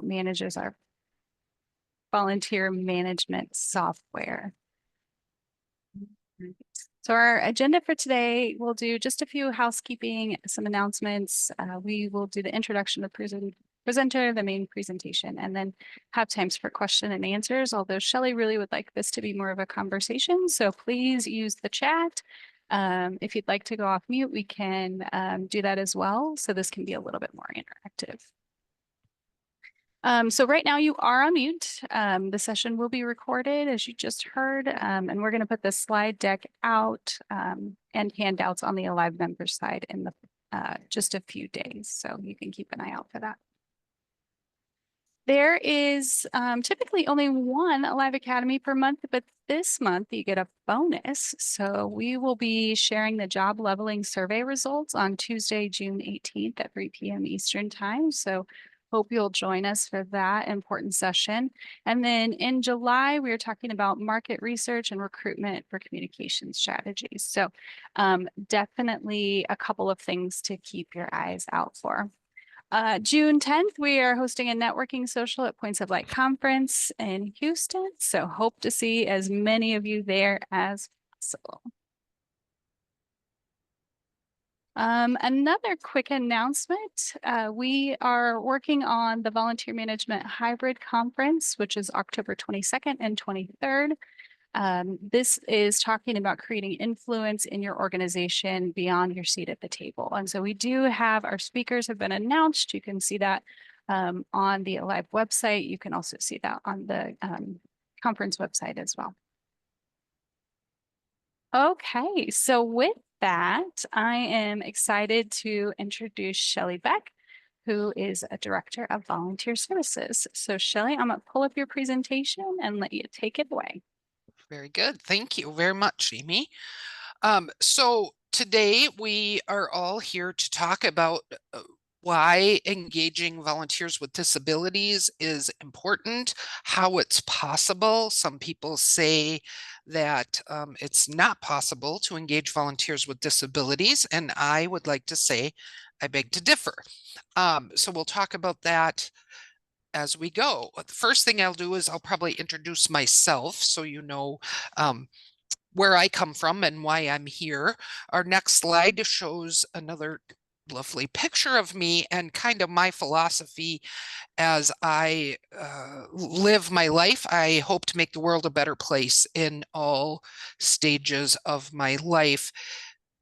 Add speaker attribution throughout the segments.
Speaker 1: manages our volunteer management software. So our agenda for today, we'll do just a few housekeeping, some announcements. We will do the introduction of the presenter, the main presentation, and then have times for question and answers, although Shelley really would like this to be more of a conversation. So please use the chat. If you'd like to go off mute, we can do that as well. So this can be a little bit more interactive. So right now you are on mute. The session will be recorded, as you just heard, and we're going to put the slide deck out and handouts on the Alive members side in the just a few days. So you can keep an eye out for that. There is typically only one Alive Academy per month, but this month you get a bonus. So we will be sharing the job leveling survey results on Tuesday, June 18th at 3 p.m. Eastern time. So hope you'll join us for that important session. And then in July, we are talking about market research and recruitment for communication strategies. So definitely a couple of things to keep your eyes out for. June 10th, we are hosting a networking social at Points of Light Conference in Houston. So hope to see as many of you there as possible. Another quick announcement, we are working on the Volunteer Management Hybrid Conference, which is October 22nd and 23rd. This is talking about creating influence in your organization beyond your seat at the table. And so we do have our speakers have been announced. You can see that on the Alive website. You can also see that on the conference website as well. Okay, so with that, I am excited to introduce Shelley Beck, who is a director of volunteer services. So Shelley, I'm gonna pull up your presentation and let you take it away.
Speaker 2: Very good. Thank you very much, Amy. So today we are all here to talk about why engaging volunteers with disabilities is important, how it's possible. Some people say that it's not possible to engage volunteers with disabilities, and I would like to say I beg to differ. So we'll talk about that as we go. The first thing I'll do is I'll probably introduce myself so you know where I come from and why I'm here. Our next slide shows another lovely picture of me and kind of my philosophy as I live my life. I hope to make the world a better place in all stages of my life.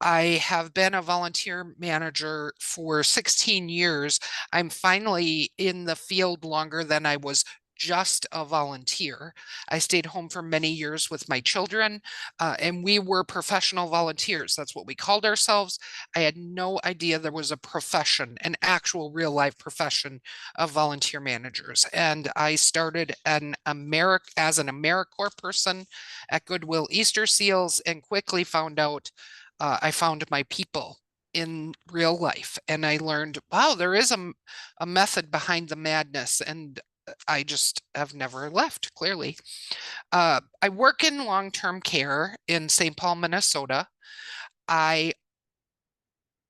Speaker 2: I have been a volunteer manager for 16 years. I'm finally in the field longer than I was just a volunteer. I stayed home for many years with my children, and we were professional volunteers. That's what we called ourselves. I had no idea there was a profession, an actual real life profession of volunteer managers. And I started as an AmeriCorps person at Goodwill Easter Seals and quickly found out I found my people in real life, and I learned, wow, there is a method behind the madness, and I just have never left, clearly. I work in long-term care in St. Paul, Minnesota. I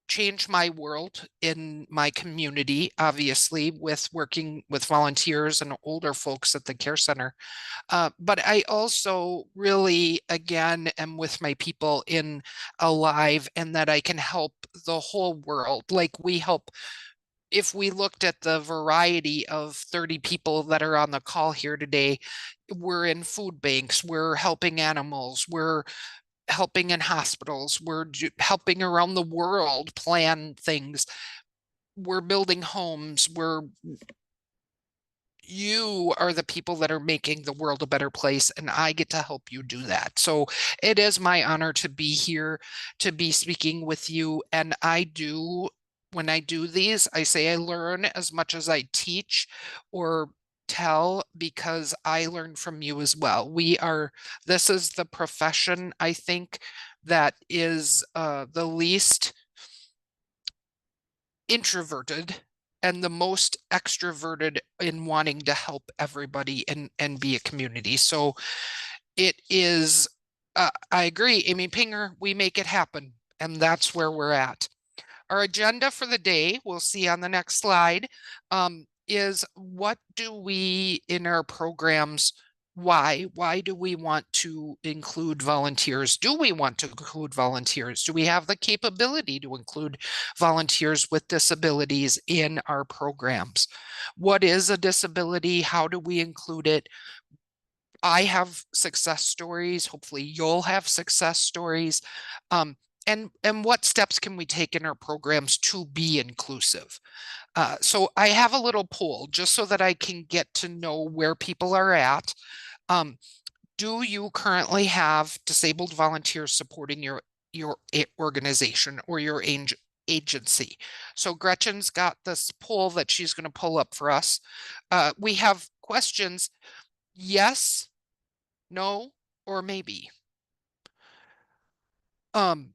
Speaker 2: change my world in my community, obviously, with working with volunteers and older folks at the care center. But I also really, again, am with my people in Alive, and that I can help the whole world. Like we help, if we looked at the variety of 30 people that are on the call here today, we're in food banks, we're helping animals, we're helping in hospitals, we're helping around the world plan things, we're building homes, you are the people that are making the world a better place, and I get to help you do that. So it is my honor to be here, to be speaking with you. And when I do these, I say I learn as much as I teach or tell, because I learn from you as well. This is the profession, I think, that is the least introverted and the most extroverted in wanting to help everybody and be a community. So it is, I agree, Amy Pinger, we make it happen. And that's where we're at. Our agenda for the day, we'll see on the next slide. is what do we in our programs, why do we want to include volunteers? Do we want to include volunteers? Do we have the capability to include volunteers with disabilities in our programs? What is a disability? How do we include it? I have success stories. Hopefully you'll have success stories. Um, and what steps can we take in our programs to be inclusive? So I have a little poll just so that I can get to know where people are at. Um, do you currently have disabled volunteers supporting your organization or your agency? So Gretchen's got this poll that she's going to pull up for us. We have questions: yes, no, or maybe. Um,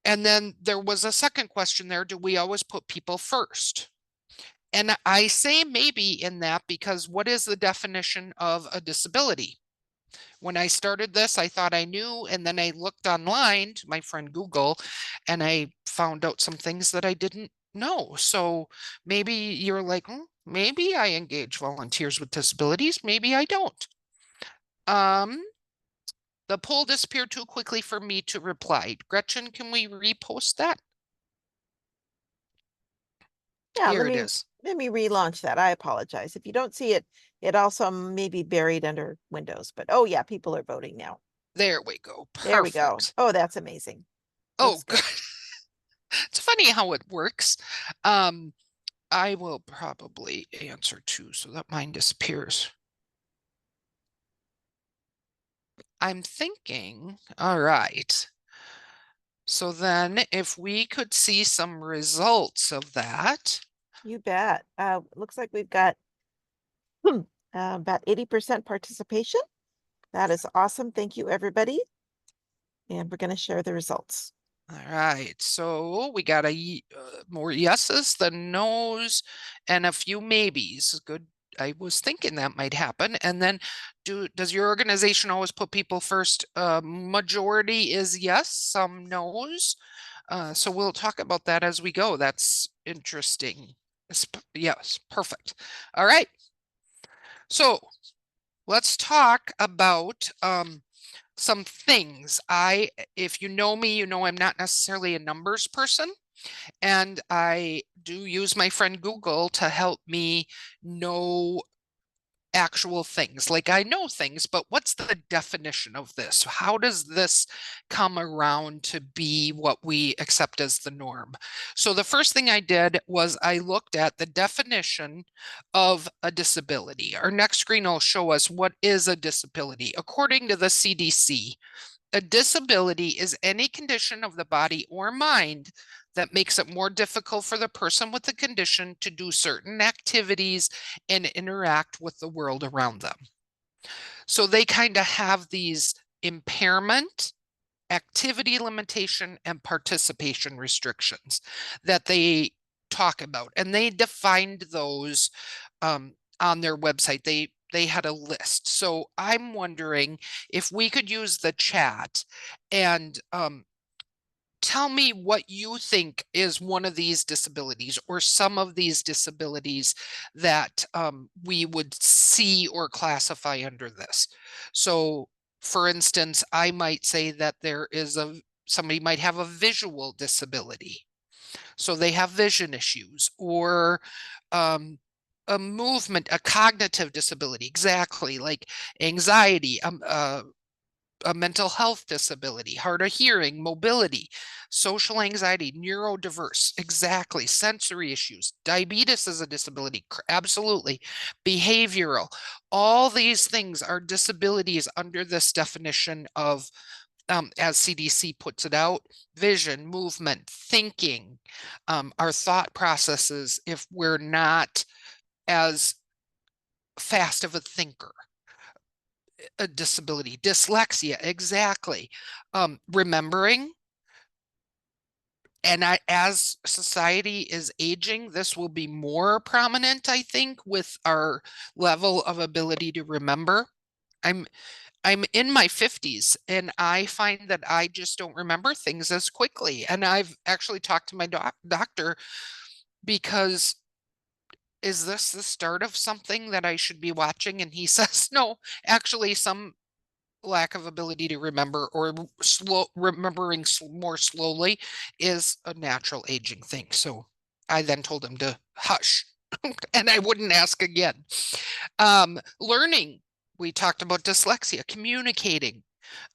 Speaker 2: and then there was a second question there: do we always put people first? And I say maybe in that because what is the definition of a disability? When I started this, I thought I knew, and then I looked online to my friend Google, and I found out some things that I didn't know. So maybe you're like, maybe I engage volunteers with disabilities, maybe I don't. Um, the poll disappeared too quickly for me to reply. Gretchen, can we repost that?
Speaker 3: Yeah,
Speaker 2: Here it is.
Speaker 3: let me relaunch that. I apologize. If you don't see it, it also may be buried under Windows, but oh yeah, people are voting now.
Speaker 2: There we go.
Speaker 3: There we go.
Speaker 2: Perfect.
Speaker 3: Oh, that's amazing.
Speaker 2: Oh,
Speaker 3: Looks
Speaker 2: good.
Speaker 3: good.
Speaker 2: It's funny how it works. Um, I will probably answer too, so that mine disappears. I'm thinking, all right. So then if we could see some results of that.
Speaker 3: You bet. Looks like we've got about 80% participation. That is awesome. Thank you, everybody. And we're going to share the results.
Speaker 2: All right, so we got more yeses than nos and a few maybes. Good. I was thinking that might happen. And then does your organization always put people first? Majority is yes, some nos. So we'll talk about that as we go. That's interesting. Yes, perfect. All right. So let's talk about some things. If you know me, you know I'm not necessarily a numbers person, and I do use my friend Google to help me know actual things. Like I know things, but what's the definition of this? How does this come around to be what we accept as the norm? So the first thing I did was I looked at the definition of a disability. Our next screen will show us what is a disability. According to the CDC, a disability is any condition of the body or mind that makes it more difficult for the person with the condition to do certain activities and interact with the world around them. So they kind of have these impairment, activity limitation, and participation restrictions that they talk about. And they defined those on their website. They had a list. So I'm wondering if we could use the chat and tell me what you think is one of these disabilities or some of these disabilities that we would see or classify under this. So for instance, I might say that somebody might have a visual disability. So they have vision issues, or um, a cognitive disability, exactly, like anxiety, a mental health disability, hard of hearing, mobility, social anxiety, neurodiverse, exactly, sensory issues, diabetes is a disability, absolutely, behavioral. All these things are disabilities under this definition of, as CDC puts it out, vision, movement, thinking, our thought processes, if we're not as fast of a thinker. A disability, dyslexia, exactly. Remembering, and as society is aging, this will be more prominent, I think, with our level of ability to remember. I'm I'm in my 50s and I find that I just don't remember things as quickly. And I've actually talked to my doctor because is this the start of something that I should be watching? And he says, no, actually, some lack of ability to remember or remembering more slowly is a natural aging thing. So I then told him to hush and I wouldn't ask again. Learning, we talked about dyslexia, communicating,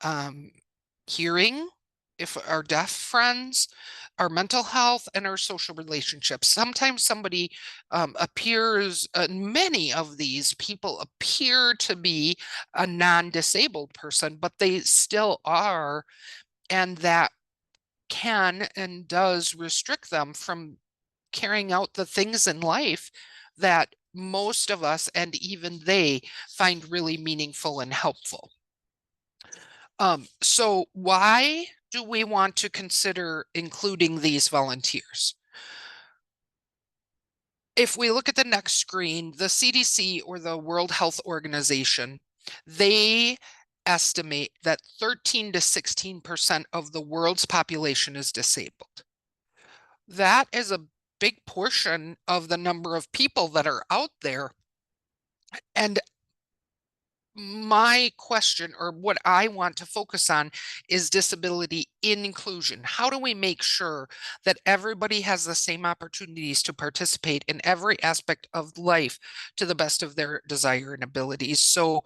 Speaker 2: um, hearing, if our deaf friends, our mental health, and our social relationships. Sometimes somebody appears, many of these people appear to be a non-disabled person, but they still are, and that can and does restrict them from carrying out the things in life that most of us and even they find really meaningful and helpful. So why do we want to consider including these volunteers? If we look at the next screen, the CDC or the World Health Organization, they estimate that 13 to 16% of the world's population is disabled. That is a big portion of the number of people that are out there. And my question, or what I want to focus on, is disability inclusion. How do we make sure that everybody has the same opportunities to participate in every aspect of life to the best of their desire and abilities? So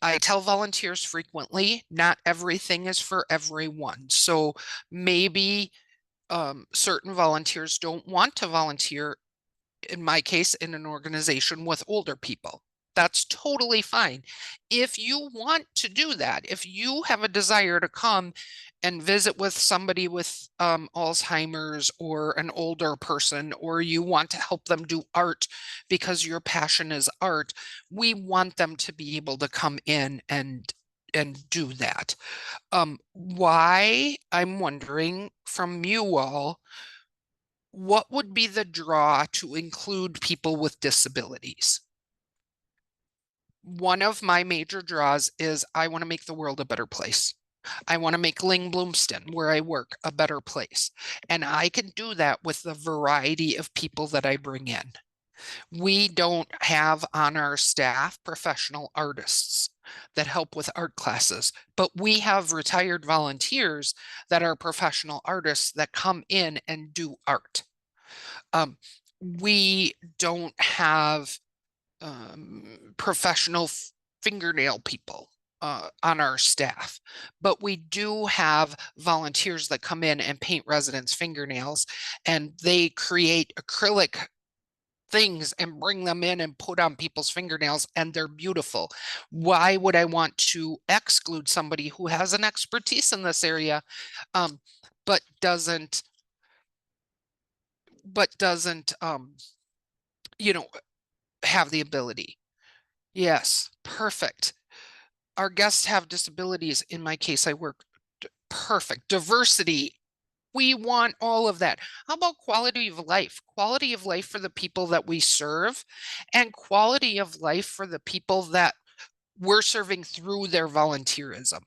Speaker 2: I tell volunteers frequently, not everything is for everyone. So maybe certain volunteers don't want to volunteer, in my case, in an organization with older people. That's totally fine. If you want to do that, if you have a desire to come and visit with somebody with Alzheimer's or an older person, or you want to help them do art because your passion is art, we want them to be able to come in and do that. Why, I'm wondering from you all, what would be the draw to include people with disabilities? One of my major draws is I want to make the world a better place. I want to make Ling Bloomston, where I work, a better place. And I can do that with the variety of people that I bring in. We don't have on our staff professional artists that help with art classes, but we have retired volunteers that are professional artists that come in and do art. We don't have professional fingernail people on our staff, but we do have volunteers that come in and paint residents' fingernails, and they create acrylic things and bring them in and put on people's fingernails, and they're beautiful. Why would I want to exclude somebody who has an expertise in this area, but doesn't you know, have the ability? Yes, perfect. Our guests have disabilities. In my case, I work perfect. Diversity. We want all of that. How about quality of life? Quality of life for the people that we serve, and quality of life for the people that we're serving through their volunteerism.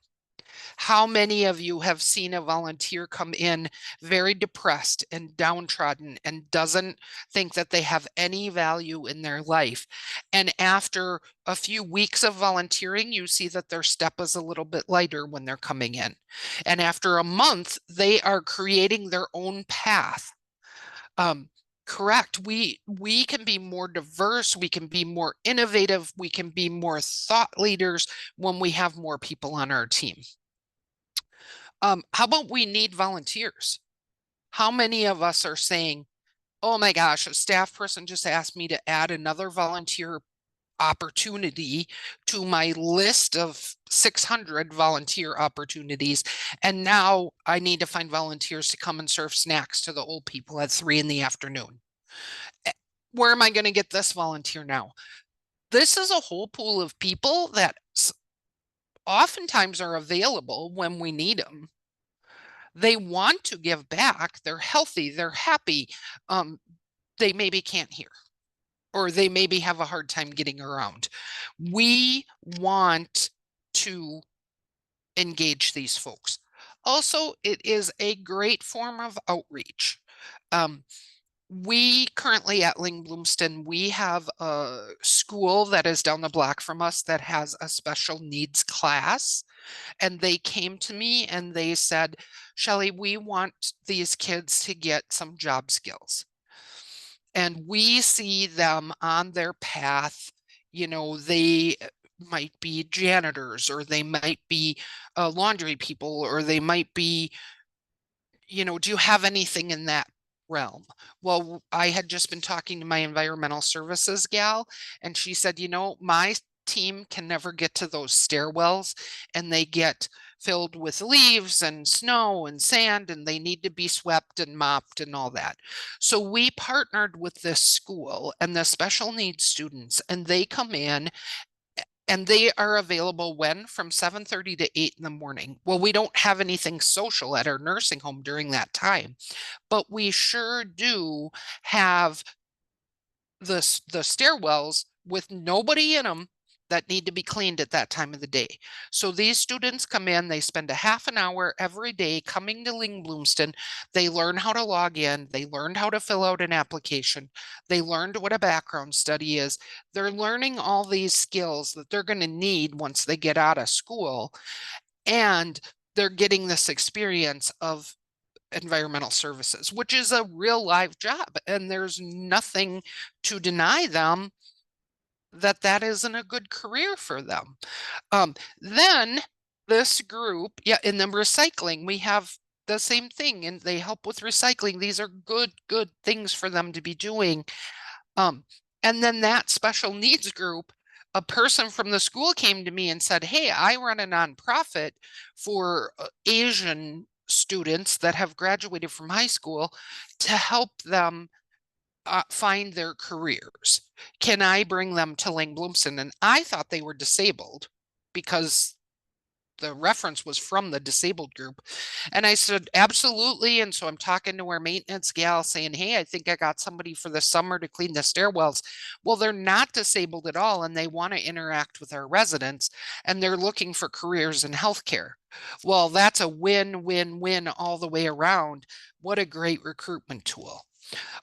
Speaker 2: How many of you have seen a volunteer come in very depressed and downtrodden and doesn't think that they have any value in their life? And after a few weeks of volunteering, you see that their step is a little bit lighter when they're coming in. And after a month, they are creating their own path. Correct. We can be more diverse, we can be more innovative, we can be more thought leaders when we have more people on our team. How about we need volunteers? How many of us are saying, oh my gosh, a staff person just asked me to add another volunteer opportunity to my list of 600 volunteer opportunities. And now I need to find volunteers to come and serve snacks to the old people at 3 in the afternoon. Where am I going to get this volunteer now? This is a whole pool of people that oftentimes are available when we need them. They want to give back. They're healthy. They're happy. They maybe can't hear, or they maybe have a hard time getting around. We want to engage these folks. Also, it is a great form of outreach. we currently at Ling Bloomston, we have a school that is down the block from us that has a special needs class. And they came to me and they said, Shelley, we want these kids to get some job skills. And we see them on their path. You know, they might be janitors, or they might be laundry people, or they might be, you know, do you have anything in that realm? Well, I had just been talking to my environmental services gal, and she said, you know, my team can never get to those stairwells, and they get filled with leaves and snow and sand, and they need to be swept and mopped and all that. So we partnered with this school and the special needs students, and they come in and they are available when? From 7:30 to 8 in the morning. Well, we don't have anything social at our nursing home during that time, but we sure do have the stairwells with nobody in them that need to be cleaned at that time of the day. So these students come in, they spend a half an hour every day coming to Ling Bloomston. They learn how to log in, they learned how to fill out an application, they learned what a background study is. They're learning all these skills that they're going to need once they get out of school. And they're getting this experience of environmental services, which is a real live job. And there's nothing to deny them that that isn't a good career for them. Then this group, yeah, in the recycling, we have the same thing, and they help with recycling. These are good things for them to be doing. Um, and then that special needs group, a person from the school came to me and said, hey, I run a nonprofit for Asian students that have graduated from high school to help them find their careers. Can I bring them to Ling Bloomston? And I thought they were disabled because the reference was from the disabled group. And I said, absolutely. And so I'm talking to our maintenance gal saying, hey, I think I got somebody for the summer to clean the stairwells. Well, they're not disabled at all, and they want to interact with our residents, and they're looking for careers in healthcare. Well, that's a win-win-win all the way around. What a great recruitment tool.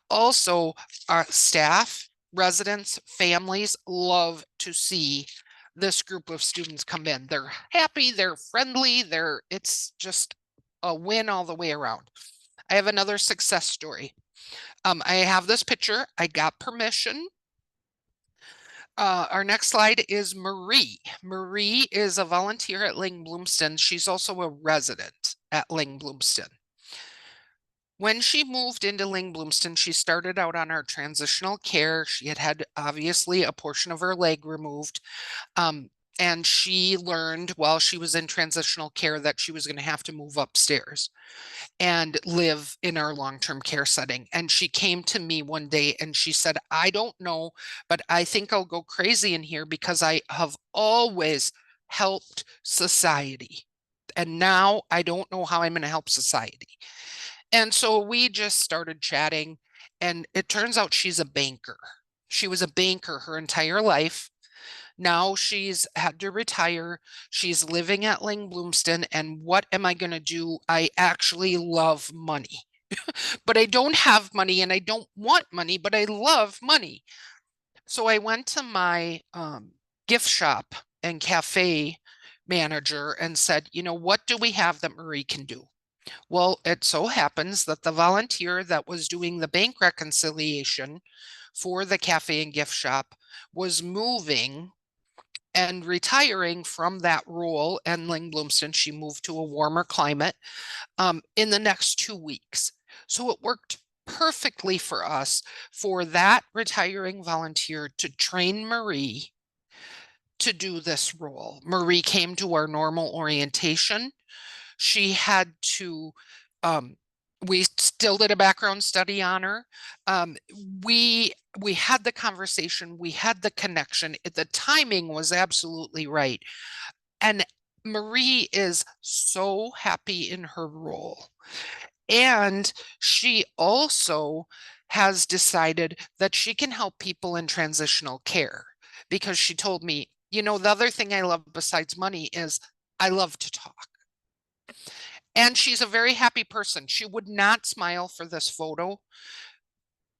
Speaker 2: Also, our staff, residents, families love to see this group of students come in. They're happy, they're friendly, it's just a win all the way around. I have another success story. I have this picture. I got permission. Our next slide is Marie. Marie is a volunteer at Ling Bloomston. She's also a resident at Ling Bloomston. When she moved into Ling Bloomston, she started out on our transitional care. She had obviously a portion of her leg removed. And she learned while she was in transitional care that she was going to have to move upstairs and live in our long-term care setting. And she came to me one day and she said, I don't know, but I think I'll go crazy in here because I have always helped society. And now I don't know how I'm going to help society. And so we just started chatting, and it turns out she's a banker. She was a banker her entire life. Now she's had to retire. She's living at Ling Bloomston. And what am I going to do? I actually love money, but I don't have money and I don't want money, but I love money. So I went to my gift shop and cafe manager and said, you know, what do we have that Marie can do? Well, it so happens that the volunteer that was doing the bank reconciliation for the cafe and gift shop was moving and retiring from that role. And Ling Bloomston, she moved to a warmer climate in the next 2 weeks. So it worked perfectly for us for that retiring volunteer to train Marie to do this role. Marie came to our normal orientation. She had to, we still did a background study on her. We had the conversation, we had the connection. The timing was absolutely right. And Marie is so happy in her role. And she also has decided that she can help people in transitional care, because she told me, you know, the other thing I love besides money is I love to talk. And she's a very happy person. She would not smile for this photo,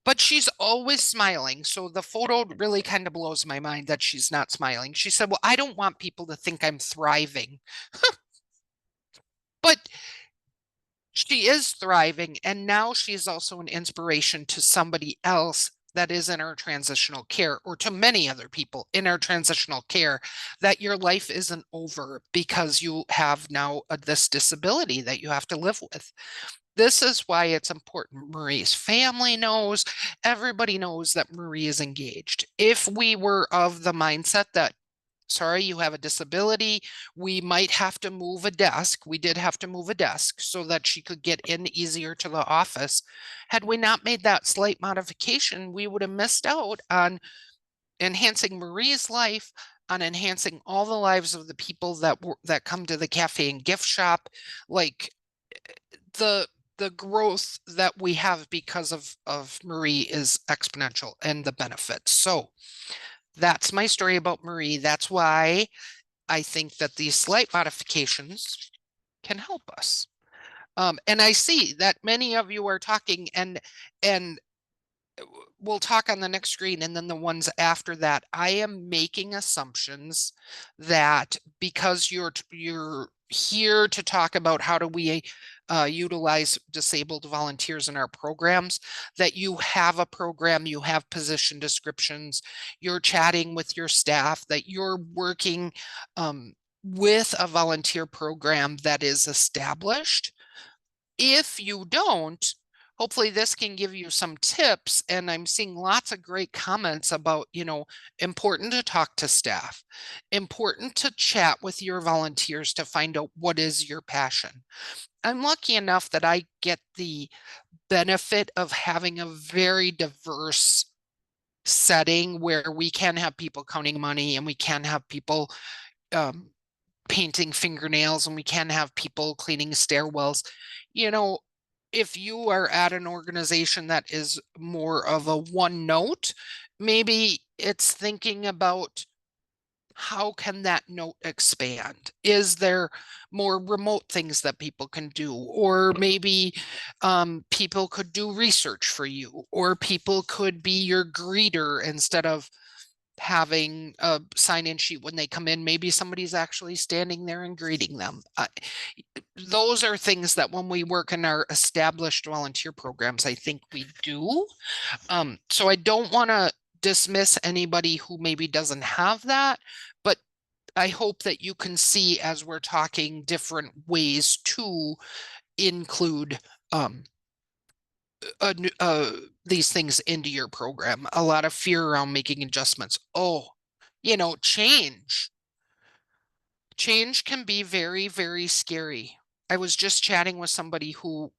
Speaker 2: but she's always smiling. So the photo really kind of blows my mind that she's not smiling. She said, well, I don't want people to think I'm thriving. But she is thriving. And now she's also an inspiration to somebody else that is in our transitional care, or to many other people in our transitional care, that your life isn't over because you have now this disability that you have to live with. This is why it's important. Marie's family knows, everybody knows that Marie is engaged. If we were of the mindset that, sorry, you have a disability, we might have to move a desk. We did have to move a desk so that she could get in easier to the office. Had we not made that slight modification, we would have missed out on enhancing Marie's life, on enhancing all the lives of the people that come to the cafe and gift shop. Like the growth that we have because of Marie is exponential, and the benefits. So that's my story about Marie. That's why I think that these slight modifications can help us. And I see that many of you are talking, and we'll talk on the next screen and then the ones after that. I am making assumptions that because you're here to talk about how do we utilize disabled volunteers in our programs, that you have a program, you have position descriptions, you're chatting with your staff, that you're working with a volunteer program that is established. If you don't, hopefully this can give you some tips. And I'm seeing lots of great comments about, important to talk to staff, important to chat with your volunteers to find out what is your passion. I'm lucky enough that I get the benefit of having a very diverse setting where we can have people counting money, and we can have people painting fingernails, and we can have people cleaning stairwells. If you are at an organization that is more of a one note, maybe it's thinking about how can that note expand? Is there more remote things that people can do? Or maybe people could do research for you, or people could be your greeter instead of having a sign-in sheet when they come in. Maybe somebody's actually standing there and greeting them. Those are things that when we work in our established volunteer programs, I think we do. So I don't want to dismiss anybody who maybe doesn't have that, but I hope that you can see, as we're talking, different ways to include these things into your program. A lot of fear around making adjustments. Oh, change. Change can be very, very scary. I was just chatting with somebody who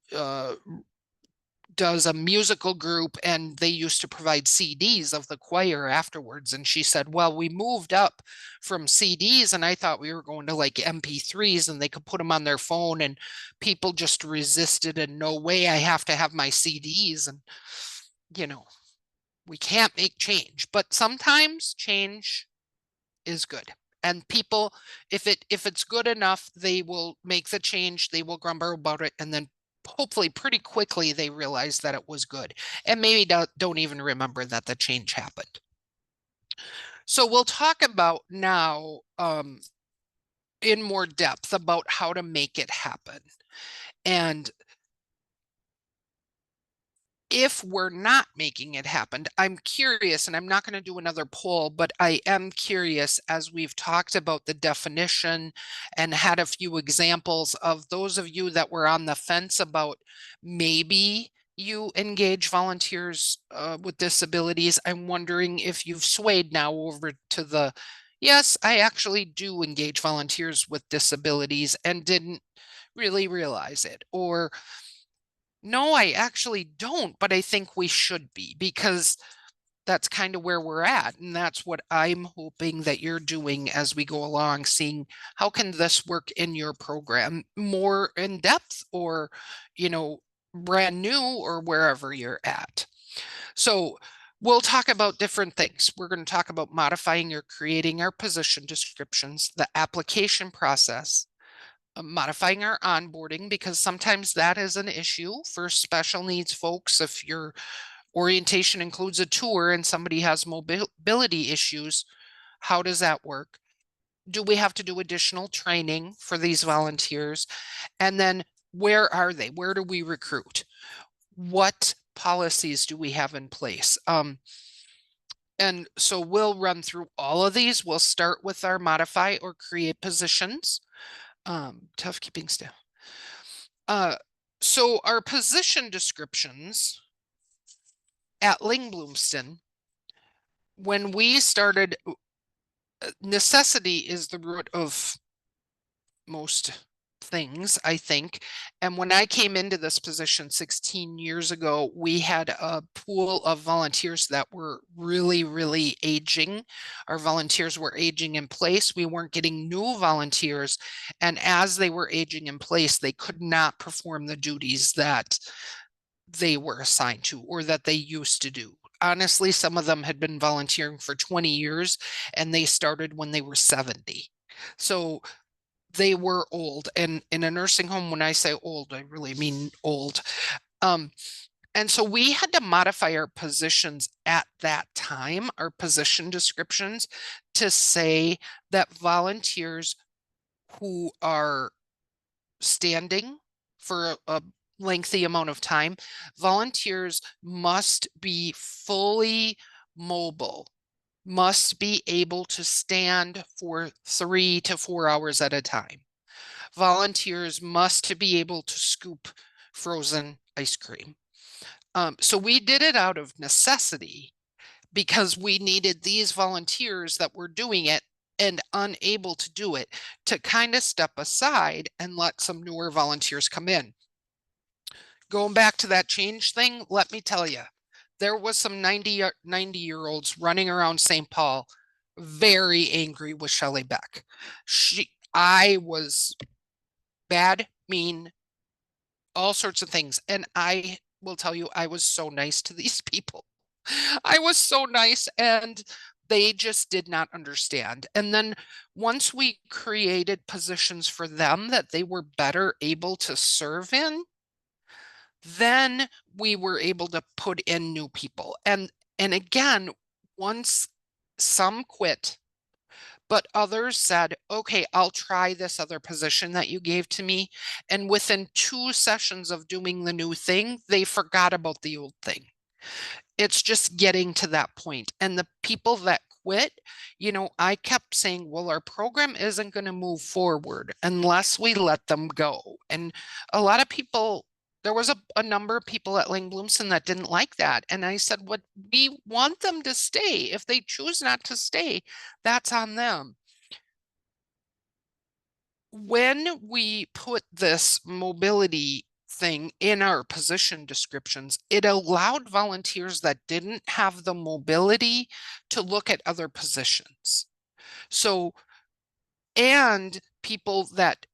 Speaker 2: does a musical group, and they used to provide CDs of the choir afterwards. And she said, well, we moved up from CDs, and I thought we were going to like MP3s and they could put them on their phone, and people just resisted, and no way, I have to have my CDs. And, we can't make change, but sometimes change is good. And people, if it's good enough, they will make the change, they will grumble about it, and then hopefully pretty quickly they realize that it was good, and maybe don't even remember that the change happened. So we'll talk about now in more depth about how to make it happen. And if we're not making it happen, I'm curious, and I'm not going to do another poll, but I am curious, as we've talked about the definition and had a few examples of those of you that were on the fence about maybe you engage volunteers with disabilities. I'm wondering if you've swayed now over to the, yes, I actually do engage volunteers with disabilities and didn't really realize it, or no, I actually don't, but I think we should be, because that's kind of where we're at. And that's what I'm hoping that you're doing as we go along, seeing how can this work in your program more in depth, or, brand new, or wherever you're at. So we'll talk about different things. We're going to talk about modifying or creating our position descriptions, the application process, modifying our onboarding, because sometimes that is an issue for special needs folks. If you're Orientation includes a tour and somebody has mobility issues. How does that work? Do we have to do additional training for these volunteers? And then where are they? Where do we recruit? What policies do we have in place? And so we'll run through all of these. We'll start with our modify or create positions. Tough keeping staff. So our position descriptions at Ling Bloomston, when we started, necessity is the root of most things, I think. And when I came into this position 16 years ago, we had a pool of volunteers that were really, really aging. Our volunteers were aging in place. We weren't getting new volunteers. And as they were aging in place, they could not perform the duties that they were assigned to or that they used to do. Honestly, some of them had been volunteering for 20 years and they started when they were 70. So they were old. And in a nursing home, when I say old, I really mean old. And so we had to modify our positions at that time, our position descriptions, to say that volunteers who are standing for a lengthy amount of time, volunteers must be fully mobile, must be able to stand for 3 to 4 hours at a time. Volunteers must be able to scoop frozen ice cream. So we did it out of necessity because we needed these volunteers that were doing it and unable to do it to kind of step aside and let some newer volunteers come in. Going back to that change thing, let me tell you, there was some 90-year-olds running around St. Paul very angry with Shelley Beck. I was bad, mean, all sorts of things. And I will tell you, I was so nice to these people. I was so nice and they just did not understand. And then once we created positions for them that they were better able to serve in, then we were able to put in new people. And again, once some quit, but others said, okay, I'll try this other position that you gave to me. And within 2 sessions of doing the new thing, they forgot about the old thing. It's just getting to that point. And the people that quit, I kept saying, well, our program isn't going to move forward unless we let them go. And a lot of people, there was a number of people at Ling Bloomston that didn't like that. And I said, what we want them to stay. If they choose not to stay, that's on them. When we put this mobility thing in our position descriptions, it allowed volunteers that didn't have the mobility to look at other positions. So, and people that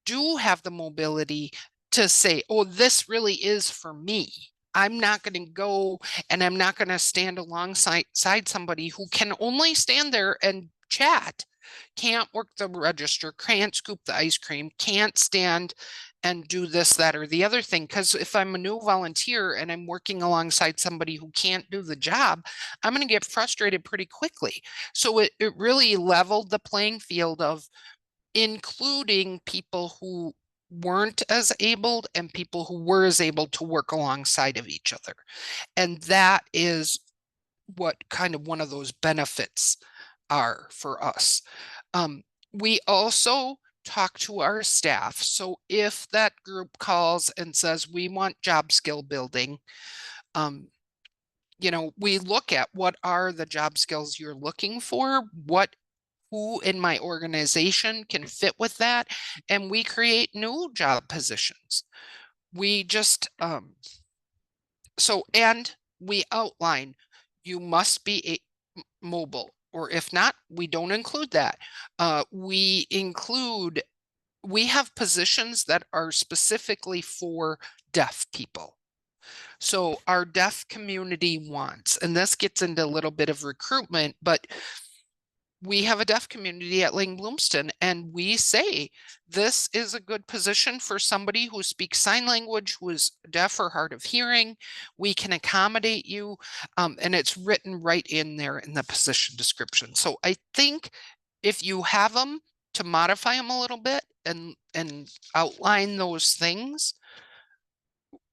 Speaker 2: do have the mobility to say, oh, this really is for me. I'm not going to go and I'm not going to stand alongside somebody who can only stand there and chat, can't work the register, can't scoop the ice cream, can't stand and do this, that, or the other thing. Because if I'm a new volunteer and I'm working alongside somebody who can't do the job, I'm going to get frustrated pretty quickly. So it really leveled the playing field of including people who weren't as able and people who were as able to work alongside of each other. And that is what kind of one of those benefits are for us. We also talk to our staff. So if that group calls and says, we want job skill building, we look at what are the job skills you're looking for, who in my organization can fit with that, and we create new job positions. We just, and we outline, you must be mobile, or if not, we don't include that. We have positions that are specifically for deaf people. So our deaf community wants, and this gets into a little bit of recruitment, but we have a deaf community at Ling Bloomston, and we say this is a good position for somebody who speaks sign language, who is deaf or hard of hearing. We can accommodate you, and it's written right in there in the position description. So I think if you have them, to modify them a little bit and outline those things.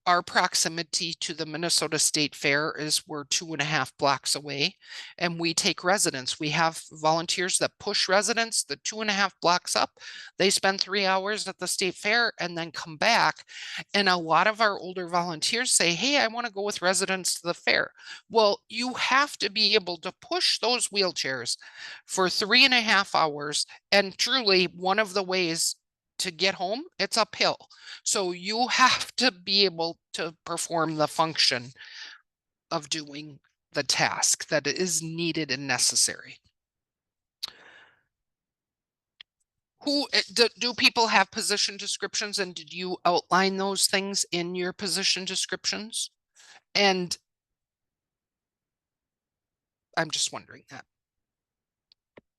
Speaker 2: Our proximity to the Minnesota State Fair is we're 2.5 blocks away, and we take residents. We have volunteers that push residents the 2.5 blocks up. They spend 3 hours at the state fair and then come back. And a lot of our older volunteers say, hey, I want to go with residents to the fair. Well, you have to be able to push those wheelchairs for 3.5 hours. And truly, one of the ways to get home, it's uphill. So you have to be able to perform the function of doing the task that is needed and necessary. Do people have position descriptions, and did you outline those things in your position descriptions? And I'm just wondering that.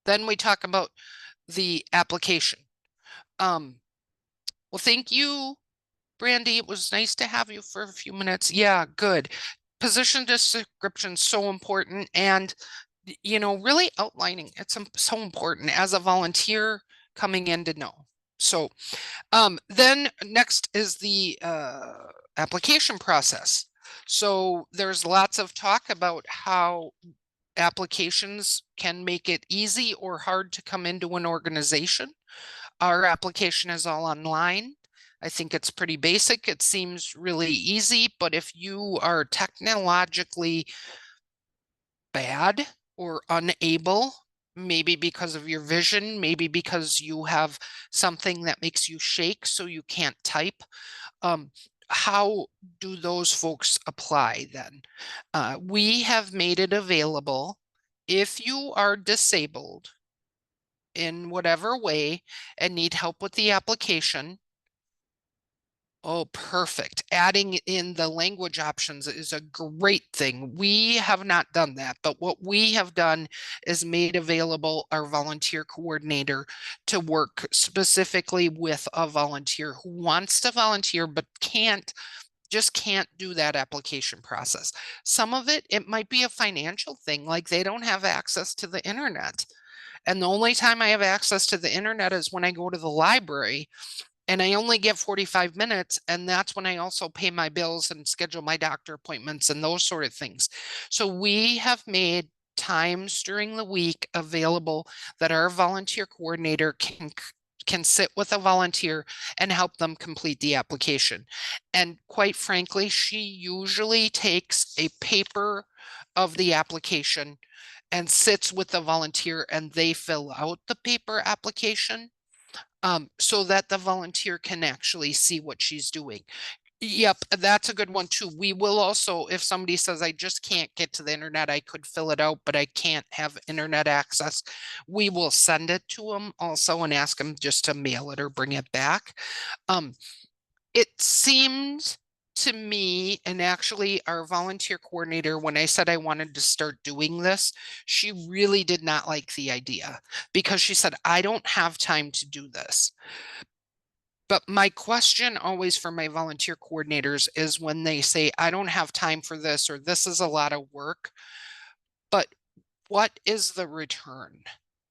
Speaker 2: Then we talk about the application. Well, thank you, Brandy. It was nice to have you for a few minutes. Yeah, good. Position description so important, and really outlining it's so important as a volunteer coming in to know. So then next is the application process. So there's lots of talk about how applications can make it easy or hard to come into an organization. Our application is all online. I think it's pretty basic. It seems really easy, but if you are technologically bad or unable, maybe because of your vision, maybe because you have something that makes you shake so you can't type, how do those folks apply then? We have made it available if you are disabled in whatever way and need help with the application. Oh, perfect. Adding in the language options is a great thing. We have not done that, but what we have done is made available our volunteer coordinator to work specifically with a volunteer who wants to volunteer but just can't do that application process. Some of it might be a financial thing, like they don't have access to the internet. And the only time I have access to the internet is when I go to the library, and I only get 45 minutes. And that's when I also pay my bills and schedule my doctor appointments and those sort of things. So we have made times during the week available that our volunteer coordinator can sit with a volunteer and help them complete the application. And quite frankly, she usually takes a paper of the application and sits with the volunteer, and they fill out the paper application so that the volunteer can actually see what she's doing. Yep, that's a good one too. We will also, if somebody says, I just can't get to the internet, I could fill it out, but I can't have internet access, we will send it to them also and ask them just to mail it or bring it back. It seemed to me, and actually our volunteer coordinator, when I said I wanted to start doing this, she really did not like the idea because she said, I don't have time to do this. But my question always for my volunteer coordinators is when they say, I don't have time for this, or this is a lot of work, but what is the return?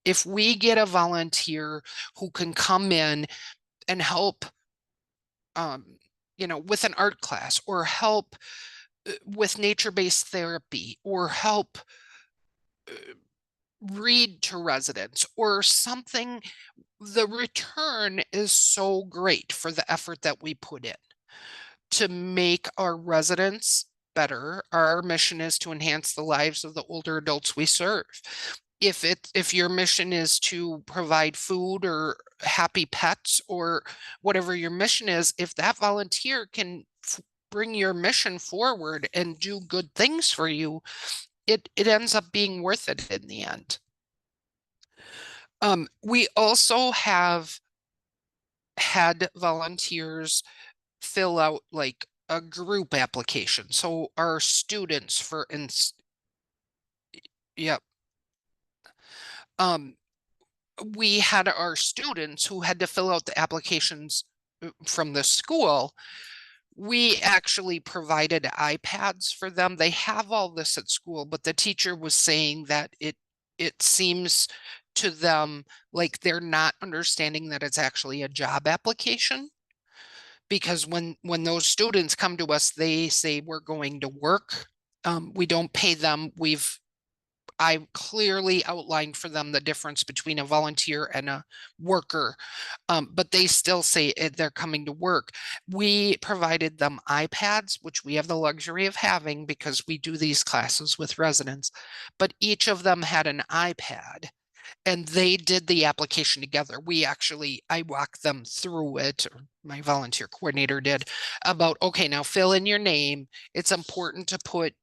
Speaker 2: If we get a volunteer who can come in and help, with an art class, or help with nature-based therapy, or help read to residents or something, the return is so great for the effort that we put in to make our residents better. Our mission is to enhance the lives of the older adults we serve. If your mission is to provide food or happy pets or whatever your mission is, if that volunteer can bring your mission forward and do good things for you, it ends up being worth it in the end. We also have had volunteers fill out like a group application. So our students, for instance, yep. we had our students who had to fill out the applications from the school. We actually provided iPads for them. They have all this at school, but the teacher was saying that it seems to them like they're not understanding that it's actually a job application. Because when those students come to us, they say we're going to work. We don't pay them. I clearly outlined for them the difference between a volunteer and a worker, but they still say they're coming to work. We provided them iPads, which we have the luxury of having because we do these classes with residents, but each of them had an iPad and they did the application together. I walked them through it, or my volunteer coordinator did, about, okay, now fill in your name. It's important to put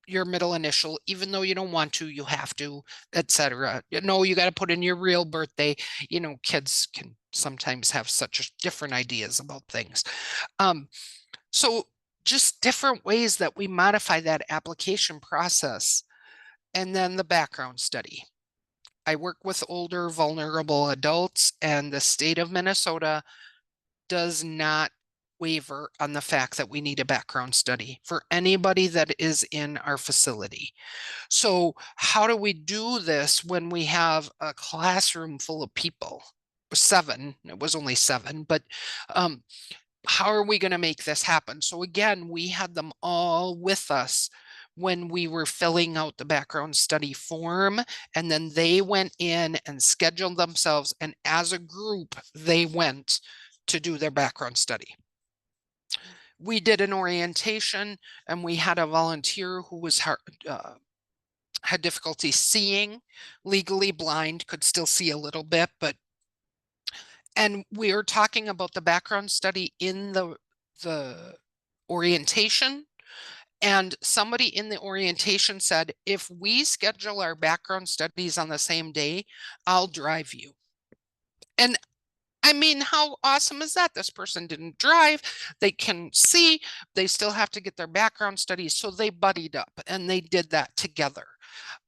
Speaker 2: your middle initial, even though you don't want to, you have to, etc. No, you got to put in your real birthday. Kids can sometimes have such different ideas about things. So just different ways that we modify that application process. And then the background study. I work with older vulnerable adults, and the state of Minnesota does not waver on the fact that we need a background study for anybody that is in our facility. So how do we do this when we have a classroom full of people? 7, it was only 7, but how are we going to make this happen? So again, we had them all with us when we were filling out the background study form, and then they went in and scheduled themselves, and as a group, they went to do their background study. We did an orientation, and we had a volunteer who was had difficulty seeing, legally blind, could still see a little bit, and we were talking about the background study in the orientation. And somebody in the orientation said, if we schedule our background studies on the same day, I'll drive you. And I mean, how awesome is that? This person didn't drive, they can see, they still have to get their background studies. So they buddied up and they did that together.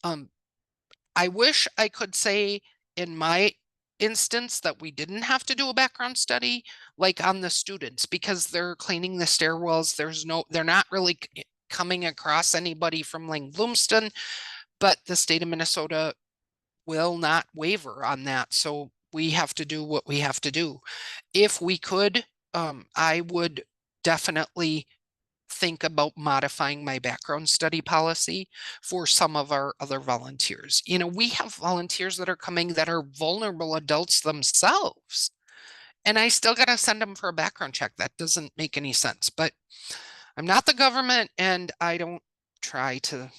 Speaker 2: I wish I could say in my instance that we didn't have to do a background study like on the students, because they're cleaning the stairwells. They're not really coming across anybody from Lang Bloomston, but the state of Minnesota will not waver on that. So we have to do what we have to do. If we could, I would definitely think about modifying my background study policy for some of our other volunteers. We have volunteers that are coming that are vulnerable adults themselves, and I still got to send them for a background check. That doesn't make any sense, but I'm not the government and I don't try to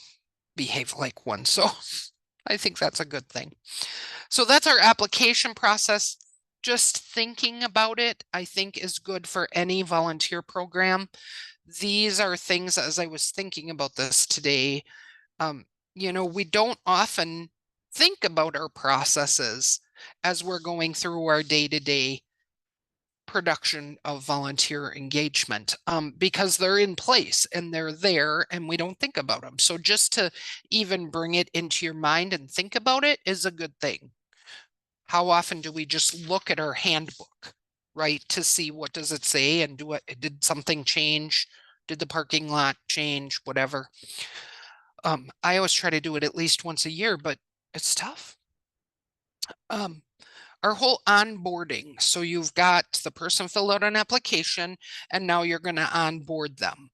Speaker 2: behave like one. So I think that's a good thing. So that's our application process. Just thinking about it, I think, is good for any volunteer program. These are things, as I was thinking about this today, we don't often think about our processes as we're going through our day-to-day production of volunteer engagement, because they're in place and they're there and we don't think about them. So just to even bring it into your mind and think about it is a good thing. How often do we just look at our handbook, right, to see what does it say and did something change? Did the parking lot change? Whatever. I always try to do it at least once a year, but it's tough. Our whole onboarding. So you've got the person fill out an application and now you're going to onboard them.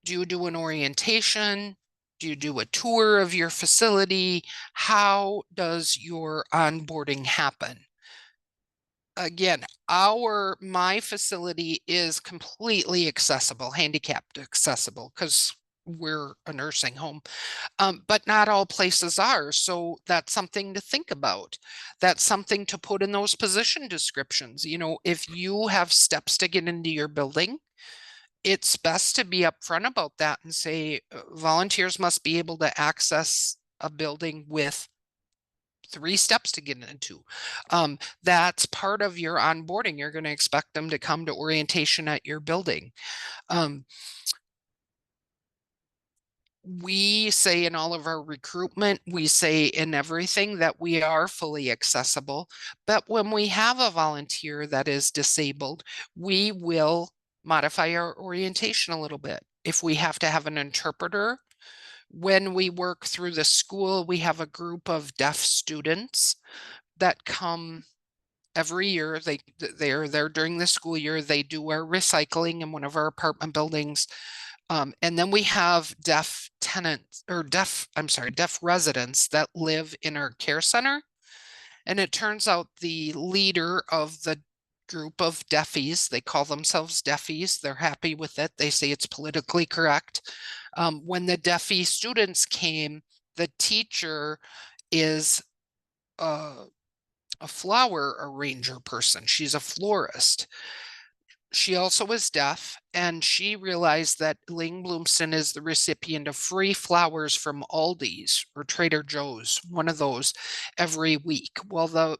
Speaker 2: Do you do an orientation? Do you do a tour of your facility? How does your onboarding happen? Again, my facility is completely accessible, handicapped accessible, because we're a nursing home, but not all places are. So that's something to think about. That's something to put in those position descriptions. If you have steps to get into your building, it's best to be upfront about that and say volunteers must be able to access a building with 3 steps to get into. That's part of your onboarding. You're going to expect them to come to orientation at your building. we say in all of our recruitment, we say in everything that we are fully accessible. But when we have a volunteer that is disabled, we will modify our orientation a little bit. If we have to have an interpreter, when we work through the school, we have a group of deaf students that come every year. They're there during the school year. They do our recycling in one of our apartment buildings. And then we have deaf tenants or deaf residents that live in our care center. And it turns out the leader of the group of deafies, they call themselves deafies, they're happy with it. They say it's politically correct. When the deafy students came, the teacher is a flower arranger person. She's a florist. She also is deaf, and she realized that Ling Bloomston is the recipient of free flowers from Aldi's or Trader Joe's, one of those, every week. Well, the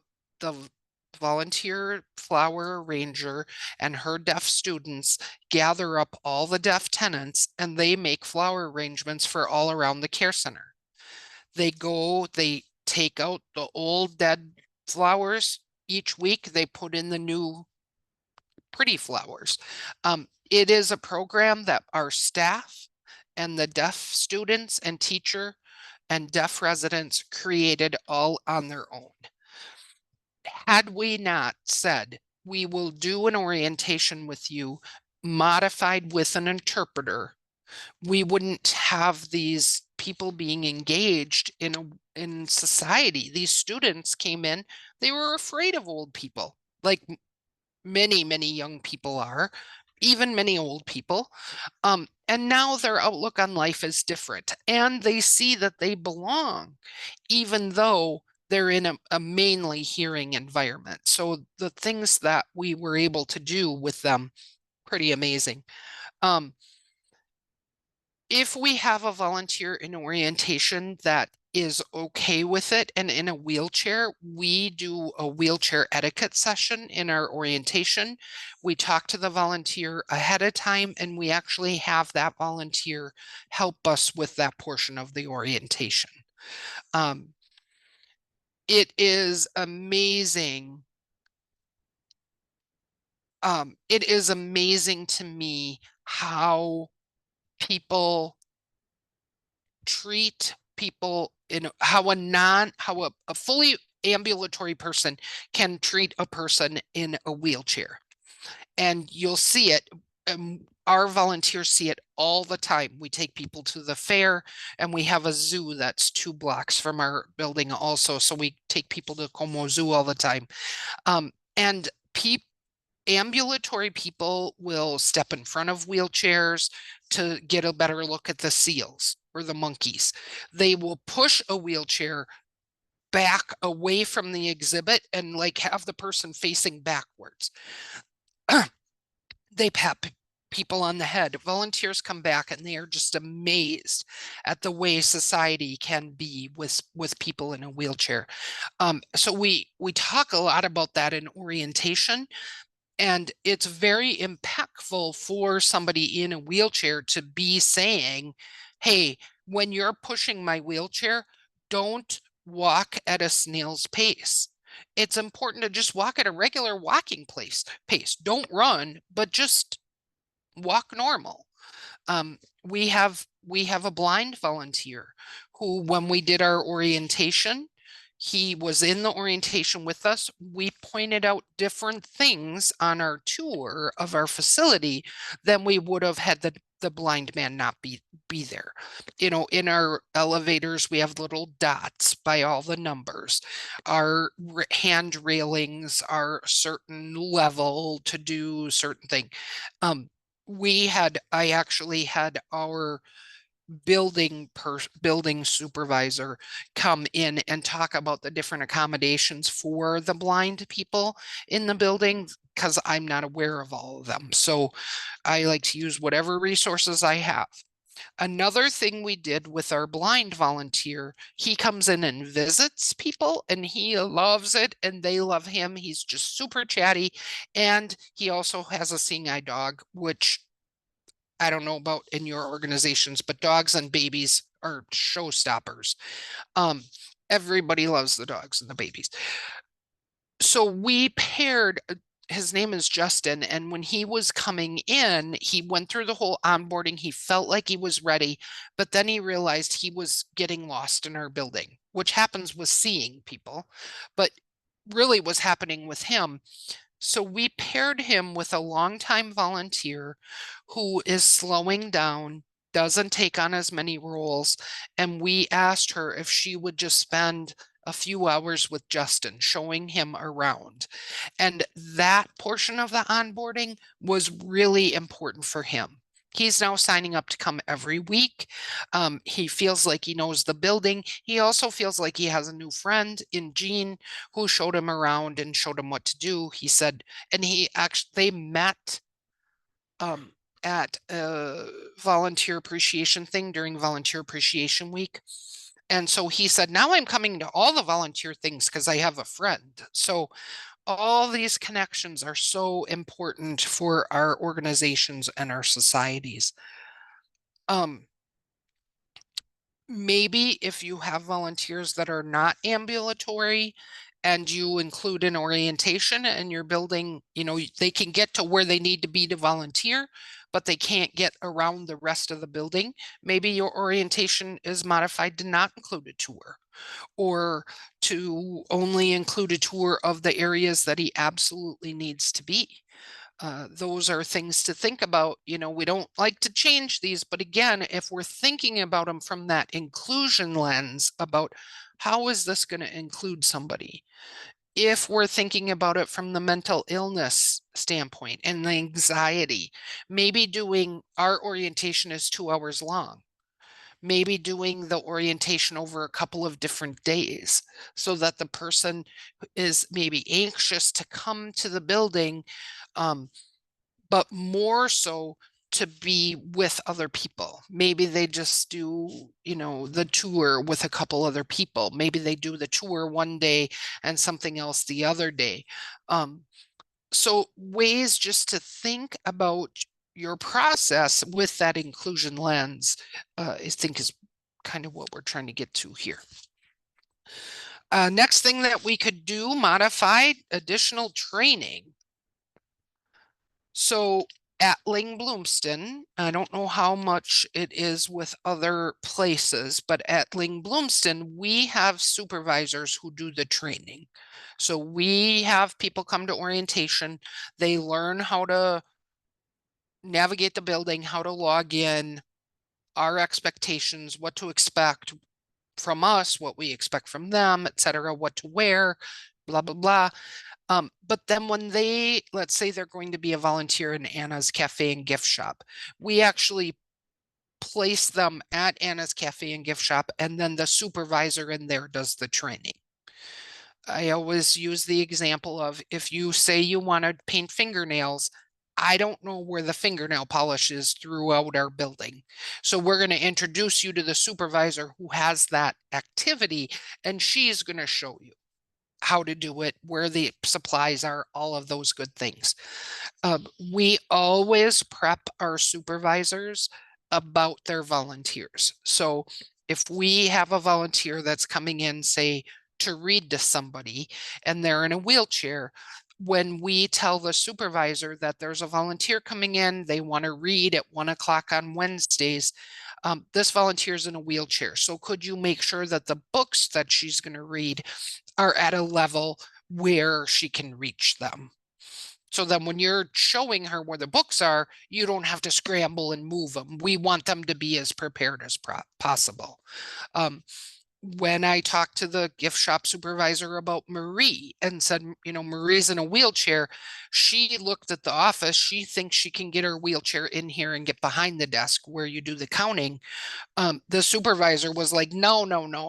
Speaker 2: volunteer flower arranger and her deaf students gather up all the deaf tenants, and they make flower arrangements for all around the care center. They take out the old dead flowers each week. They put in the new pretty flowers. It is a program that our staff and the deaf students and teacher and deaf residents created all on their own. Had we not said, we will do an orientation with you modified with an interpreter, we wouldn't have these people being engaged in society. These students came in, they were afraid of old people, like many young people are, even many old people. And now their outlook on life is different, and they see that they belong, even though they're in a mainly hearing environment. So the things that we were able to do with them, pretty amazing. If we have a volunteer in orientation that is okay with it and in a wheelchair, we do a wheelchair etiquette session in our orientation. We talk to the volunteer ahead of time, and we actually have that volunteer help us with that portion of the orientation. It is amazing. It is amazing to me how people treat people in how a fully ambulatory person can treat a person in a wheelchair. And you'll see it. Our volunteers see it all the time. We take people to the fair, and we have a zoo that's 2 blocks from our building also. So we take people to Como Zoo all the time. And ambulatory people will step in front of wheelchairs to get a better look at the seals or the monkeys. They will push a wheelchair back away from the exhibit and like have the person facing backwards. They pat people on the head. Volunteers come back and they are just amazed at the way society can be with people in a wheelchair. So we talk a lot about that in orientation. And it's very impactful for somebody in a wheelchair to be saying, hey, when you're pushing my wheelchair, don't walk at a snail's pace. It's important to just walk at a regular walking pace. Don't run, but just walk normal. We have a blind volunteer who, when we did our orientation, he was in the orientation with us. We pointed out different things on our tour of our facility than we would have had the blind man not be there. You know, in our elevators, we have little dots by all the numbers. Our hand railings are a certain level to do certain thing. I actually had our building supervisor come in and talk about the different accommodations for the blind people in the building, because I'm not aware of all of them. So I like to use whatever resources I have. Another thing we did with our blind volunteer, he comes in and visits people and he loves it and they love him. He's just super chatty. And he also has a seeing eye dog, which I don't know about in your organizations, but dogs and babies are showstoppers. Um, Everybody loves the dogs and the babies. So we paired, his name is Justin, and when he was coming in, he went through the whole onboarding. He felt like he was ready, but then he realized he was getting lost in our building, which happens with seeing people, but really was happening with him. So we paired him with a longtime volunteer who is slowing down, doesn't take on as many roles. And we asked her if she would just spend a few hours with Justin, showing him around. And that portion of the onboarding was really important for him. He's now signing up to come every week. He feels like he knows the building. He also feels like he has a new friend in Jean who showed him around and showed him what to do. He said, and he actually, they met at a volunteer appreciation thing during volunteer appreciation week. And so he said, now I'm coming to all the volunteer things because I have a friend. So all these connections are so important for our organizations and our societies. Maybe if you have volunteers that are not ambulatory and you include an orientation and you're building, they can get to where they need to be to volunteer, but they can't get around the rest of the building. Maybe your orientation is modified to not include a tour, or to only include a tour of the areas that he absolutely needs to be. Those are things to think about. We don't like to change these, but again, if we're thinking about them from that inclusion lens about how is this going to include somebody? If we're thinking about it from the mental illness standpoint and the anxiety, maybe doing our orientation is 2 hours long. Maybe doing the orientation over a couple of different days so that the person is maybe anxious to come to the building, but more so to be with other people. Maybe they just do, the tour with a couple other people. Maybe they do the tour one day and something else the other day. So ways just to think about your process with that inclusion lens, I think is kind of what we're trying to get to here. Next thing that we could do, modified additional training. So at Ling Bloomston, I don't know how much it is with other places, but at Ling Bloomston, we have supervisors who do the training. So we have people come to orientation. They learn how to navigate the building, how to log in, our expectations, what to expect from us, what we expect from them, etc., what to wear, blah, blah, blah. But then when let's say they're going to be a volunteer in Anna's Cafe and Gift Shop, we actually place them at Anna's Cafe and Gift Shop, and then the supervisor in there does the training. I always use the example of if you say you want to paint fingernails, I don't know where the fingernail polish is throughout our building. So we're going to introduce you to the supervisor who has that activity, and she's going to show you how to do it, where the supplies are, all of those good things. We always prep our supervisors about their volunteers. So if we have a volunteer that's coming in, say, to read to somebody and they're in a wheelchair, when we tell the supervisor that there's a volunteer coming in, they want to read at 1 o'clock on Wednesdays, this volunteer is in a wheelchair. So could you make sure that the books that she's going to read are at a level where she can reach them? So then when you're showing her where the books are, you don't have to scramble and move them. We want them to be as prepared as possible. When I talked to the gift shop supervisor about Marie and said, Marie's in a wheelchair, she looked at the office. She thinks she can get her wheelchair in here and get behind the desk where you do the counting. The supervisor was like, no,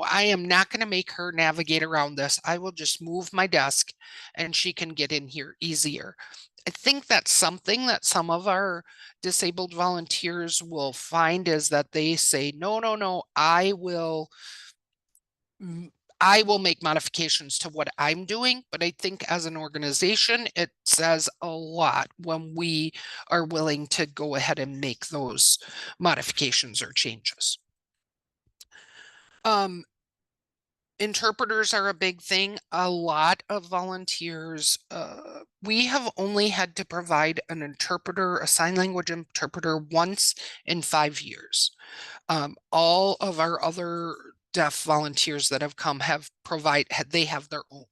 Speaker 2: I am not going to make her navigate around this. I will just move my desk and she can get in here easier. I think that's something that some of our disabled volunteers will find is that they say, no, I will I will make modifications to what I'm doing, but I think as an organization, it says a lot when we are willing to go ahead and make those modifications or changes. Interpreters are a big thing. A lot of volunteers, we have only had to provide an interpreter, a sign language interpreter, once in 5 years. All of our other deaf volunteers that have come they have their own.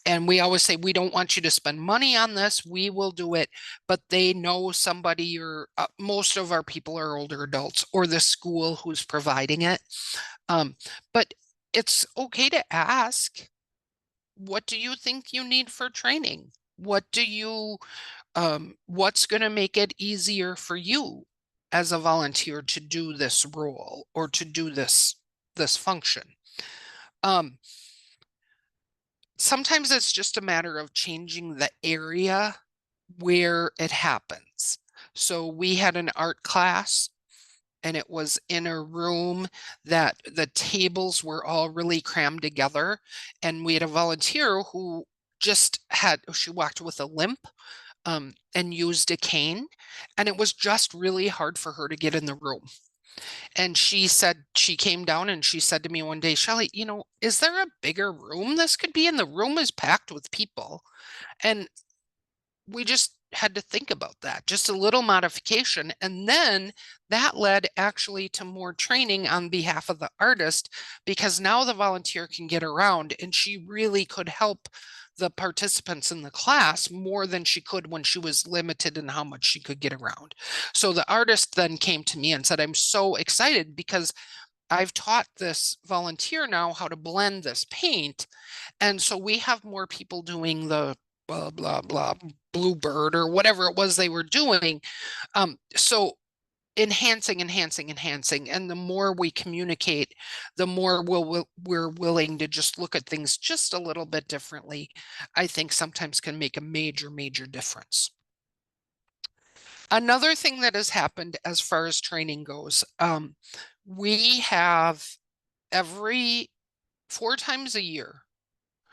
Speaker 2: And we always say, we don't want you to spend money on this. We will do it. But they know somebody, or most of our people are older adults, or the school who's providing it. But it's okay to ask, what do you think you need for training? What do you, what's going to make it easier for you as a volunteer to do this role or to do this function? Sometimes it's just a matter of changing the area where it happens. So we had an art class, and it was in a room that the tables were all really crammed together. And we had a volunteer who she walked with a limp, and used a cane. And it was just really hard for her to get in the room. And she said, she came down and she said to me one day, Shelley, is there a bigger room this could be in? The room is packed with people. And we just had to think about that, just a little modification. And then that led actually to more training on behalf of the artist, because now the volunteer can get around, and she really could help the participants in the class more than she could when she was limited in how much she could get around. So the artist then came to me and said, I'm so excited because I've taught this volunteer now how to blend this paint. And so we have more people doing the blah, blah, blah, bluebird or whatever it was they were doing. So enhancing. And the more we communicate, the more we're willing to just look at things just a little bit differently. I think sometimes can make a major, major difference. Another thing that has happened as far as training goes, we have every 4 times a year,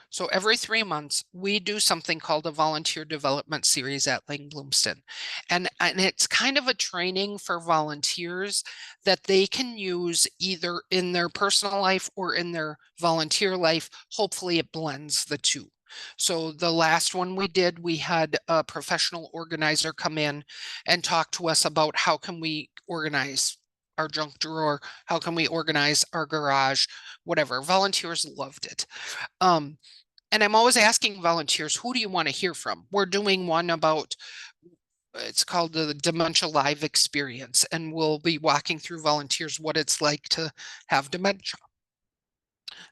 Speaker 2: so every 3 months, we do something called a volunteer development series at Lang Bloomston. And it's kind of a training for volunteers that they can use either in their personal life or in their volunteer life. Hopefully it blends the two. So the last one we did, we had a professional organizer come in and talk to us about how can we organize our junk drawer, how can we organize our garage, whatever. Volunteers loved it. And I'm always asking volunteers, who do you want to hear from? We're doing one about, it's called the Dementia Live Experience, and we'll be walking through volunteers what it's like to have dementia.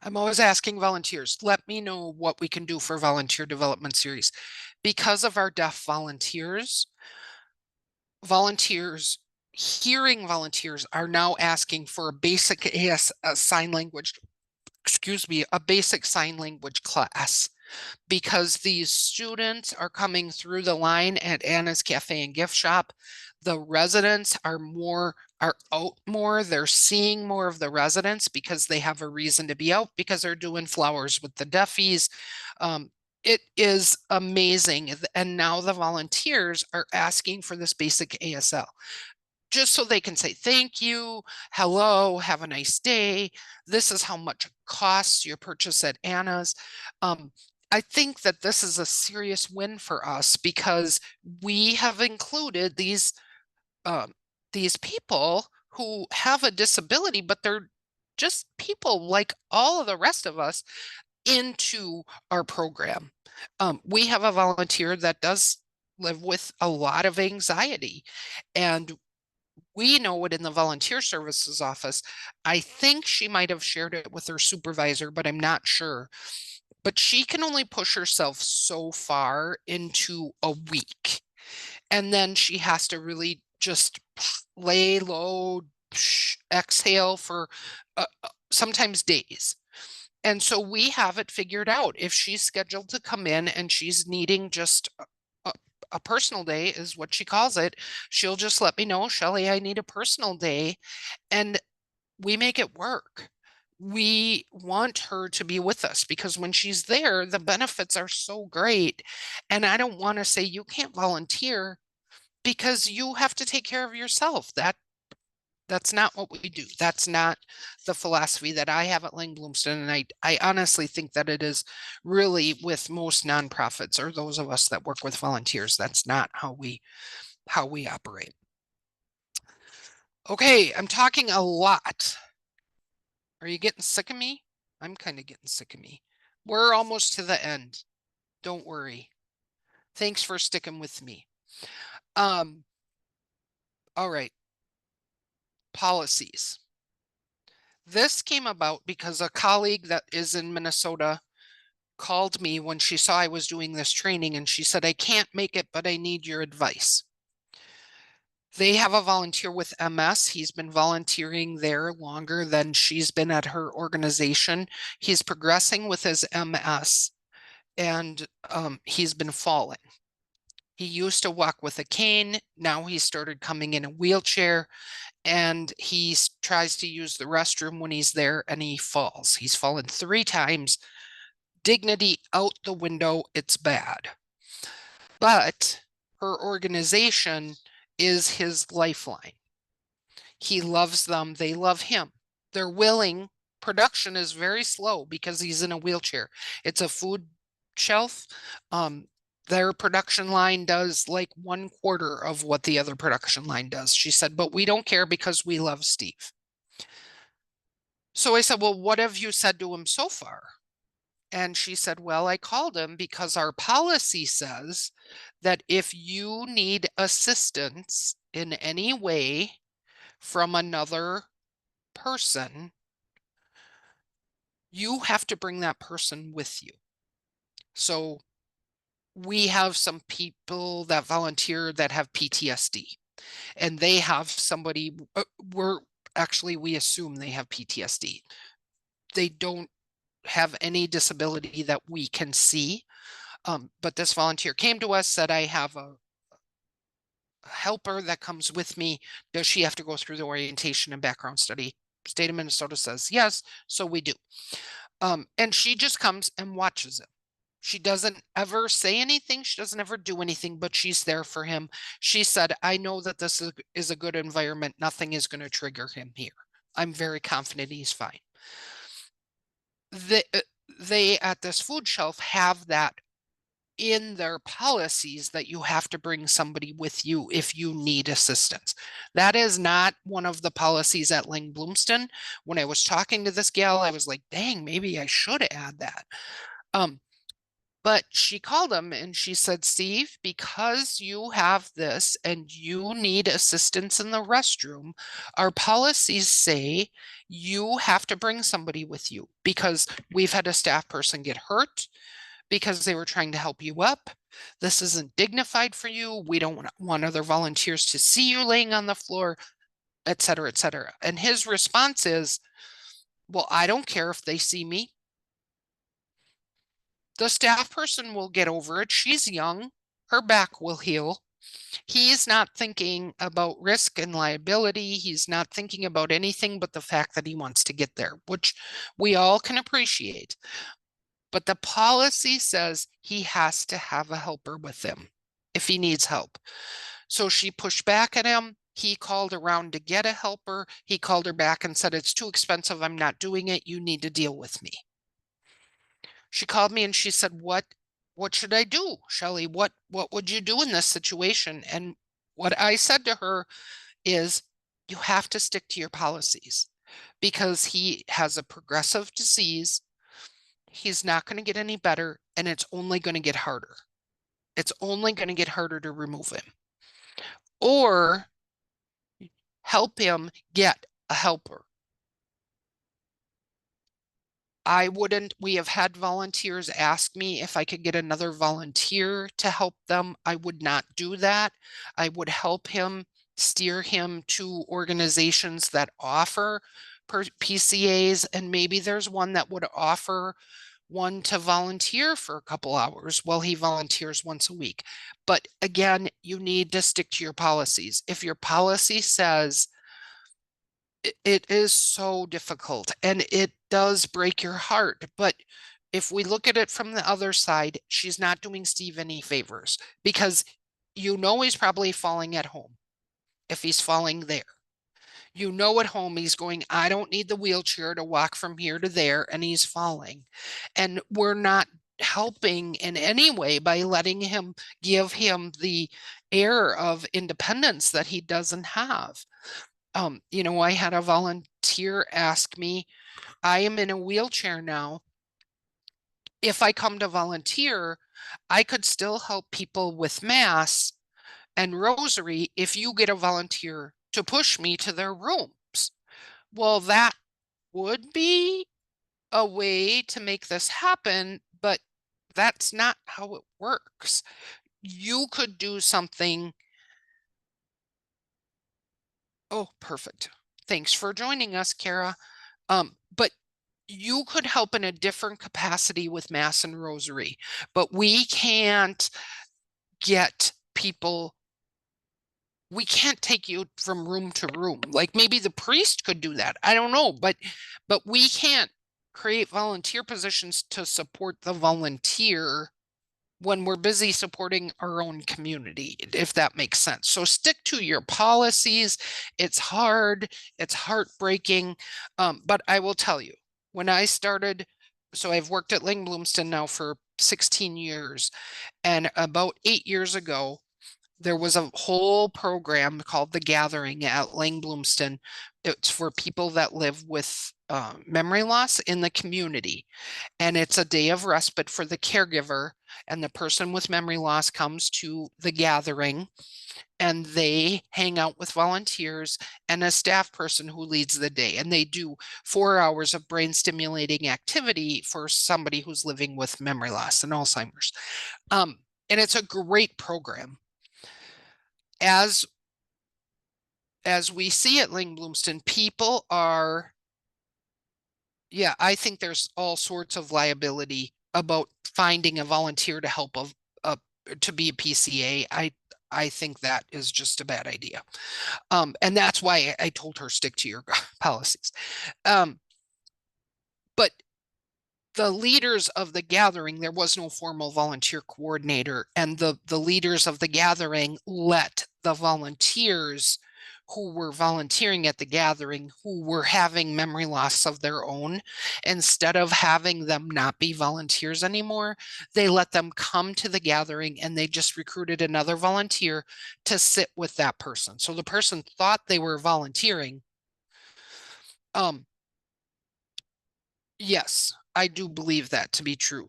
Speaker 2: I'm always asking volunteers, let me know what we can do for volunteer development series. Because of our deaf volunteers, hearing volunteers are now asking for a basic sign language, a basic sign language class, because these students are coming through the line at Anna's Cafe and Gift Shop. The residents are out more. They're seeing more of the residents because they have a reason to be out, because they're doing flowers with the deafies. It is amazing. And now the volunteers are asking for this basic ASL, just so they can say thank you, hello, have a nice day. This is how much it costs your purchase at Anna's. I think that this is a serious win for us, because we have included these people who have a disability, but they're just people like all of the rest of us, into our program. We have a volunteer that does live with a lot of anxiety, and we know it in the volunteer services office. I think she might have shared it with her supervisor, but I'm not sure. But she can only push herself so far into a week. And then she has to really just lay low, exhale for sometimes days. And so we have it figured out. If she's scheduled to come in and she's needing just a personal day, is what she calls it, she'll just let me know, Shelley, I need a personal day. And we make it work. we want her to be with us because when she's there, the benefits are so great. And I don't want to say you can't volunteer because you have to take care of yourself. That's not what we do. That's not the philosophy that I have at Lang Bloomston. And I honestly think that it is really with most nonprofits or those of us that work with volunteers. That's not how we operate. Okay, I'm talking a lot. Are you getting sick of me? I'm kind of getting sick of me. We're almost to the end. Don't worry. Thanks for sticking with me. All right. Policies. This came about because a colleague that is in Minnesota called me when she saw I was doing this training and she said, I can't make it, but I need your advice. They have a volunteer with MS. He's been volunteering there longer than she's been at her organization. He's progressing with his MS and he's been falling. He used to walk with a cane. Now he started coming in a wheelchair and he tries to use the restroom when he's there and he falls. He's fallen 3 times. Dignity out the window. It's bad. But her organization is his lifeline. He loves them. They love him. They're willing. Production is very slow because he's in a wheelchair. It's a food shelf. Their production line does like 1/4 of what the other production line does. She said, but we don't care because we love Steve. So I said, well, what have you said to him so far? And she said, well, I called him because our policy says that if you need assistance in any way from another person, you have to bring that person with you. So we have some people that volunteer that have PTSD and they have somebody, we assume they have PTSD. They don't have any disability that we can see. But this volunteer came to us, said, I have a helper that comes with me. Does she have to go through the orientation and background study? State of Minnesota says yes, so we do. And she just comes and watches him. She doesn't ever say anything. She doesn't ever do anything, but she's there for him. She said, I know that this is a good environment. Nothing is going to trigger him here. I'm very confident he's fine. They at this food shelf have that in their policies that you have to bring somebody with you if you need assistance. That is not one of the policies at Lang Bloomston. When I was talking to this gal, I was like, dang, maybe I should add that. But she called him and she said, Steve, because you have this and you need assistance in the restroom, our policies say you have to bring somebody with you because we've had a staff person get hurt because they were trying to help you up. This isn't dignified for you. We don't want other volunteers to see you laying on the floor, et cetera, et cetera. And his response is, well, I don't care if they see me. The staff person will get over it. She's young. Her back will heal. He's not thinking about risk and liability. He's not thinking about anything but the fact that he wants to get there, which we all can appreciate. But the policy says he has to have a helper with him if he needs help. So she pushed back at him. He called around to get a helper. He called her back and said, it's too expensive. I'm not doing it. You need to deal with me. She called me and she said, what should I do, Shelley? What would you do in this situation? And what I said to her is, you have to stick to your policies because he has a progressive disease. He's not going to get any better and it's only going to get harder. It's only going to get harder to remove him. Or help him get a helper. We have had volunteers ask me if I could get another volunteer to help them. I would not do that. I would help him, steer him to organizations that offer PCAs, and maybe there's one that would offer one to volunteer for a couple hours while he volunteers once a week. But again, you need to stick to your policies. If your policy says it is so difficult and it does break your heart. But if we look at it from the other side, she's not doing Steve any favors because he's probably falling at home if he's falling there. At home he's going, I don't need the wheelchair to walk from here to there, and he's falling. And we're not helping in any way by letting him give him the air of independence that he doesn't have. I had a volunteer ask me, I am in a wheelchair now. If I come to volunteer, I could still help people with Mass and Rosary if you get a volunteer to push me to their rooms. Well, that would be a way to make this happen, but that's not how it works. You could do something. Oh, perfect. Thanks for joining us, Kara. But you could help in a different capacity with Mass and Rosary, but we can't get people. We can't take you from room to room. Like maybe the priest could do that. I don't know, but we can't create volunteer positions to support the volunteer when we're busy supporting our own community, if that makes sense. So stick to your policies. It's hard, it's heartbreaking, but I will tell you, when I started, so I've worked at Lang Bloomston now for 16 years, and about 8 years ago, there was a whole program called The Gathering at Lang Bloomston. It's for people that live with memory loss in the community. And it's a day of respite for the caregiver. And the person with memory loss comes to the gathering and they hang out with volunteers and a staff person who leads the day. And they do 4 hours of brain stimulating activity for somebody who's living with memory loss and Alzheimer's. And it's a great program. As we see at Lang Bloomston, people are, I think there's all sorts of liability about finding a volunteer to help to be a PCA. I think that is just a bad idea. And that's why I told her stick to your policies. But the leaders of the gathering, there was no formal volunteer coordinator, and the leaders of the gathering let the volunteers who were volunteering at the gathering, who were having memory loss of their own, instead of having them not be volunteers anymore, they let them come to the gathering and they just recruited another volunteer to sit with that person. So the person thought they were volunteering. Yes, I do believe that to be true,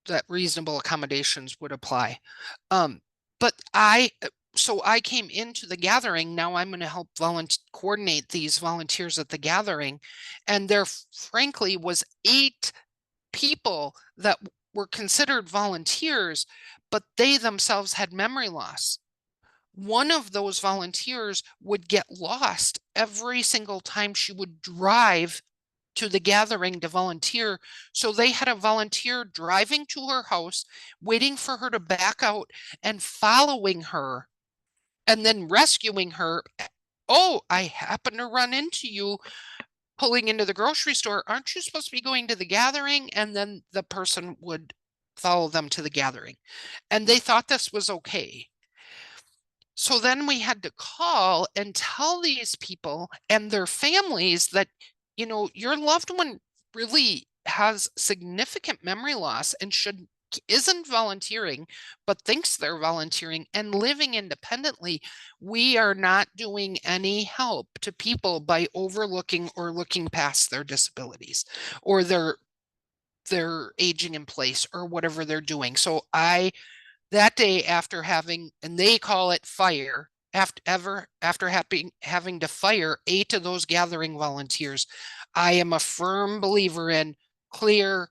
Speaker 2: that reasonable accommodations would apply. But so I came into the gathering. Now I'm going to help coordinate these volunteers at the gathering. And there frankly was 8 people that were considered volunteers, but they themselves had memory loss. One of those volunteers would get lost every single time she would drive to the gathering to volunteer. So they had a volunteer driving to her house, waiting for her to back out and following her and then rescuing her. Oh, I happen to run into you pulling into the grocery store. Aren't you supposed to be going to the gathering? And then the person would follow them to the gathering. And they thought this was okay. So then we had to call and tell these people and their families that, your loved one really has significant memory loss and isn't volunteering, but thinks they're volunteering and living independently. We are not doing any help to people by overlooking or looking past their disabilities or their aging in place or whatever they're doing. So that day after having, and they call it fire, after having to fire 8 of those gathering volunteers, I am a firm believer in clear,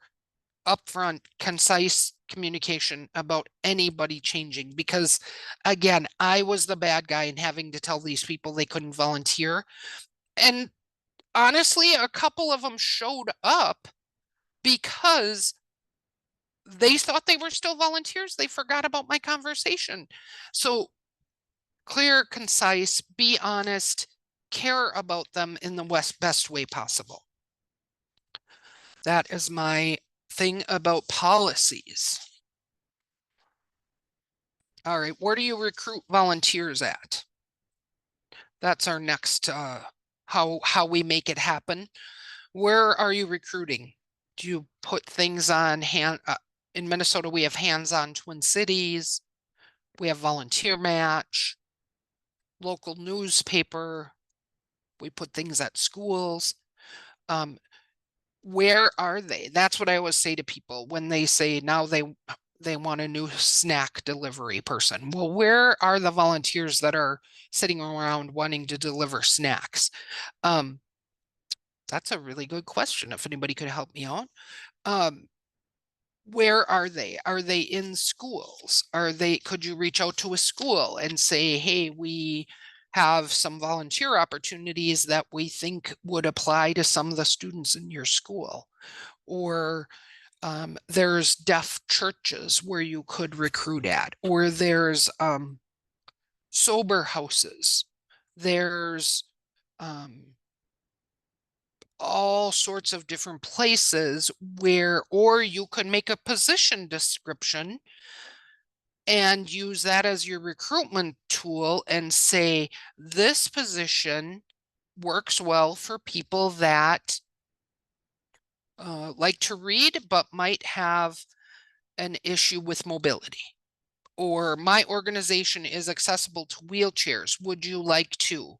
Speaker 2: upfront, concise communication about anybody changing, because again, I was the bad guy in having to tell these people they couldn't volunteer. And honestly, a couple of them showed up because they thought they were still volunteers. They forgot about my conversation. So clear, concise, be honest, care about them in the best way possible. That is my thing about policies. All right, where do you recruit volunteers at? That's our next how we make it happen. Where are you recruiting? Do you put things on hand? In Minnesota, we have hands-on Twin Cities. We have volunteer match, local newspaper. We put things at schools. Where are they? That's what I always say to people when they say now they want a new snack delivery person. Well, where are the volunteers that are sitting around wanting to deliver snacks? That's a really good question. If anybody could help me out. Where are they? Are they in schools? Could you reach out to a school and say, hey, we have some volunteer opportunities that we think would apply to some of the students in your school? Or there's deaf churches where you could recruit at, or there's sober houses. There's all sorts of different places where, or you could make a position description and use that as your recruitment tool and say, this position works well for people that like to read, but might have an issue with mobility. Or my organization is accessible to wheelchairs. Would you like to?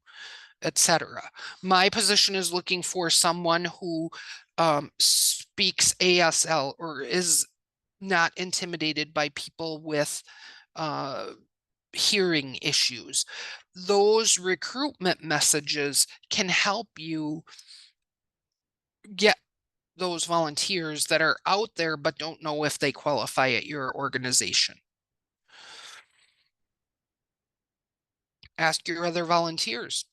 Speaker 2: Etc. My position is looking for someone who speaks ASL or is not intimidated by people with hearing issues. Those recruitment messages can help you get those volunteers that are out there but don't know if they qualify at your organization. Ask your other volunteers.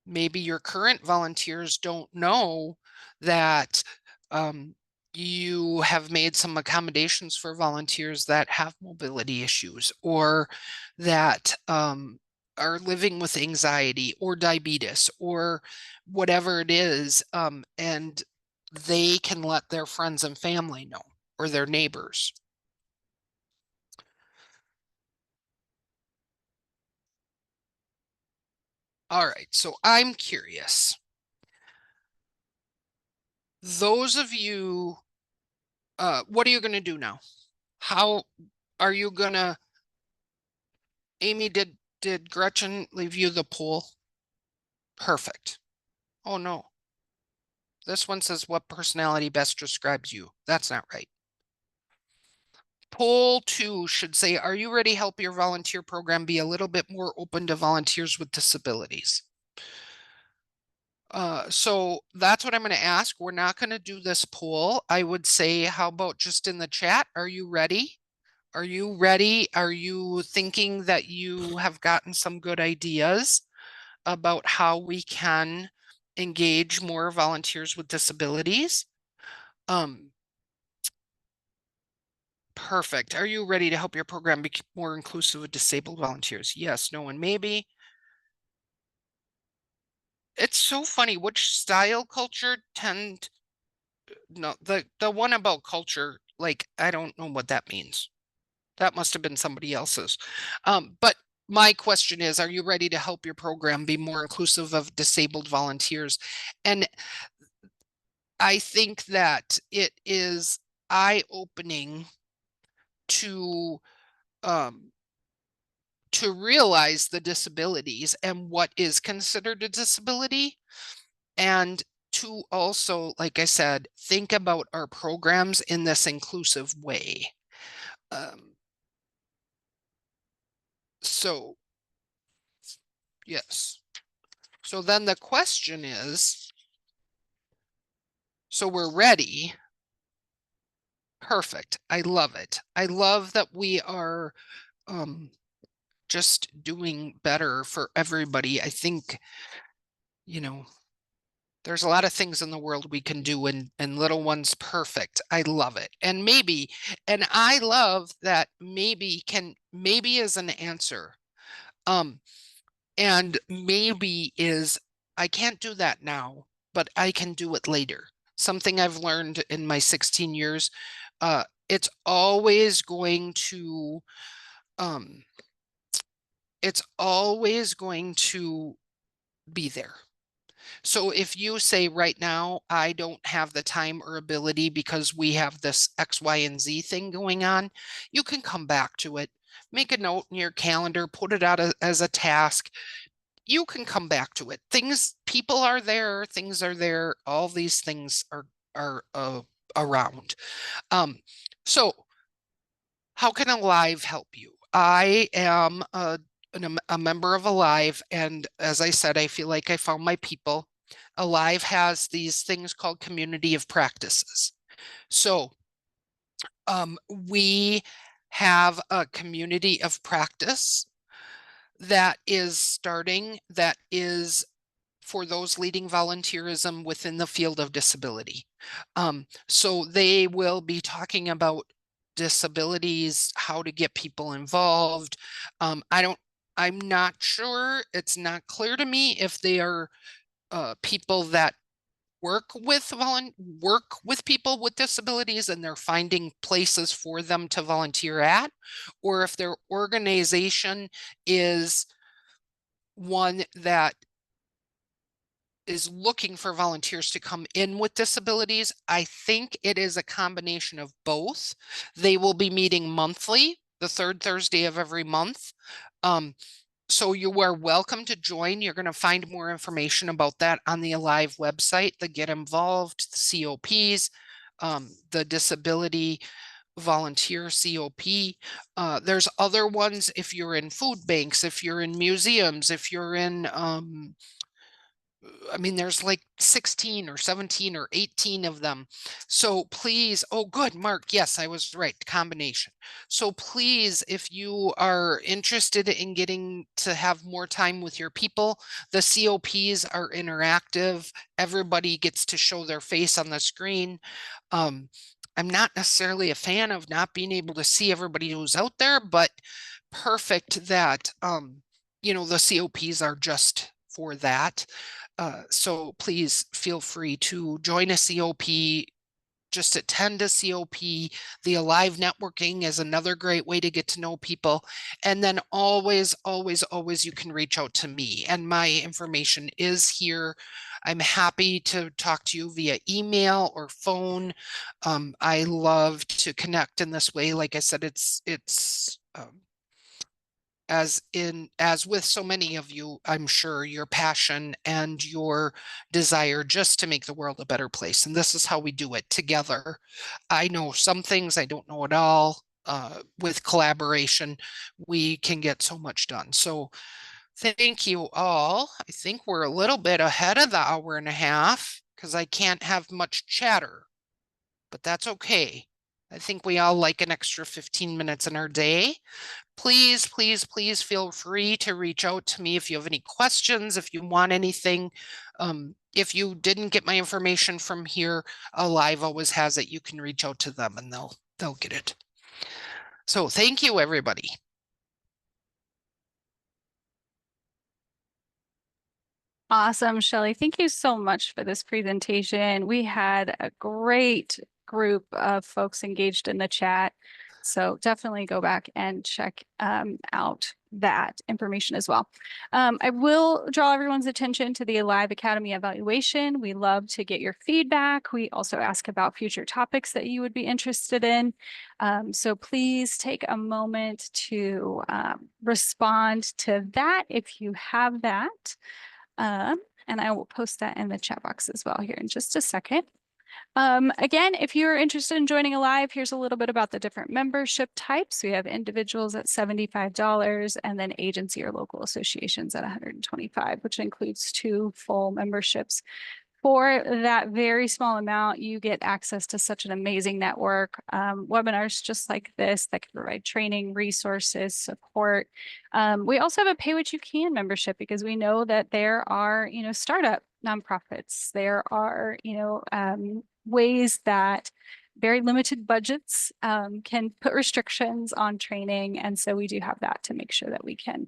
Speaker 2: Maybe your current volunteers don't know that you have made some accommodations for volunteers that have mobility issues or that are living with anxiety or diabetes or whatever it is, and they can let their friends and family know or their neighbors. All right, so I'm curious. Those of you, what are you going to do now? How are you going to, Amy, did Gretchen leave you the poll? Perfect. Oh no. This one says what personality best describes you. That's not right. Poll 2 should say, are you ready to help your volunteer program be a little bit more open to volunteers with disabilities? So that's what I'm going to ask. We're not going to do this poll. I would say, how about just in the chat? Are you ready? Are you ready? Are you thinking that you have gotten some good ideas about how we can engage more volunteers with disabilities? Perfect. Are you ready to help your program be more inclusive of disabled volunteers? Yes, no, and maybe. It's so funny which style culture no, the one about culture, like I don't know what that means. That must have been somebody else's. But my question is, are you ready to help your program be more inclusive of disabled volunteers? And I think that it is eye-opening to realize the disabilities and what is considered a disability, and to also, like I said, think about our programs in this inclusive way. So yes. So then the question is, so we're ready. Perfect. I love it. I love that we are just doing better for everybody. I think, there's a lot of things in the world we can do and little one's perfect. I love it. And I love that maybe is an answer. And maybe is I can't do that now, but I can do it later. Something I've learned in my 16 years, it's always going to, um, it's always going to be there. So if you say right now, I don't have the time or ability because we have this X, Y, and Z thing going on, you can come back to it. Make a note in your calendar, put it out as a task. You can come back to it. People are there, things are there, all these things are around. So how can Alive help you? I am a member of Alive, and as I said, I feel like I found my people. Alive has these things called community of practices. So we have a community of practice that is starting, that is for those leading volunteerism within the field of disability. So they will be talking about disabilities, how to get people involved. I'm not sure, it's not clear to me if they are people that work with people with disabilities and they're finding places for them to volunteer at, or if their organization is one that is looking for volunteers to come in with disabilities. I think it is a combination of both. They will be meeting monthly, the third Thursday of every month. So you are welcome to join. You're going to find more information about that on the Alive website, the Get Involved, the COPs, the Disability Volunteer COP. There's other ones if you're in food banks, if you're in museums, if you're in I mean, there's like 16 or 17 or 18 of them. So please, oh, good, Mark. Yes, I was right. Combination. So please, if you are interested in getting to have more time with your people, the COPs are interactive. Everybody gets to show their face on the screen. I'm not necessarily a fan of not being able to see everybody who's out there, but perfect that, the COPs are just for that. So please feel free to join a COP, just attend a COP. The Alive networking is another great way to get to know people. And then always, always, always you can reach out to me, and my information is here. I'm happy to talk to you via email or phone. I love to connect in this way. Like I said, it's as with so many of you, I'm sure your passion and your desire just to make the world a better place. And this is how we do it together. I know some things, I don't know it all. With collaboration, we can get so much done. So thank you all. I think we're a little bit ahead of the hour and a half because I can't have much chatter, but that's okay. I think we all like an extra 15 minutes in our day. Please, please, please feel free to reach out to me if you have any questions, if you want anything. If you didn't get my information from here, Alive always has it. You can reach out to them and they'll get it. So thank you, everybody.
Speaker 1: Awesome, Shelley. Thank you so much for this presentation. We had a great group of folks engaged in the chat. So definitely go back and check out that information as well. I will draw everyone's attention to the Alive Academy evaluation. We love to get your feedback. We also ask about future topics that you would be interested in. So please take a moment to respond to that if you have that. And I will post that in the chat box as well here in just a second. Again, if you're interested in joining Alive, here's a little bit about the different membership types. We have individuals at $75 and then agency or local associations at $125, which includes 2 full memberships. For that very small amount, you get access to such an amazing network, webinars just like this that can provide training, resources, support. We also have a pay what you can membership because we know that there are, startup nonprofits. There are, ways that very limited budgets can put restrictions on training. And so we do have that to make sure that we can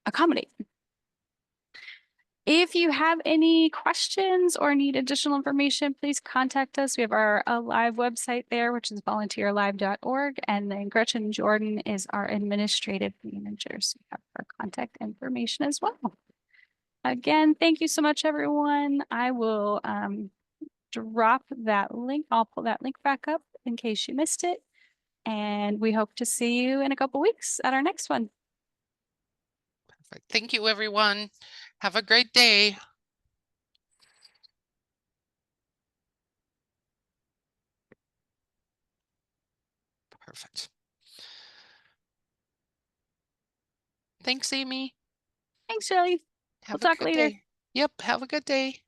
Speaker 1: accommodate. If you have any questions or need additional information, please contact us. We have our live website there, which is volunteerlive.org. And then Gretchen Jordan is our administrative manager. So you have her contact information as well. Again, thank you so much, everyone. I will drop that link. I'll pull that link back up in case you missed it. And we hope to see you in a couple weeks at our next one.
Speaker 2: Perfect. Thank you, everyone. Have a great day. Perfect. Thanks, Amy.
Speaker 1: Thanks, Shelley.
Speaker 2: Have
Speaker 1: We'll
Speaker 2: a
Speaker 1: talk
Speaker 2: good
Speaker 1: later.
Speaker 2: day. Yep, have a good day.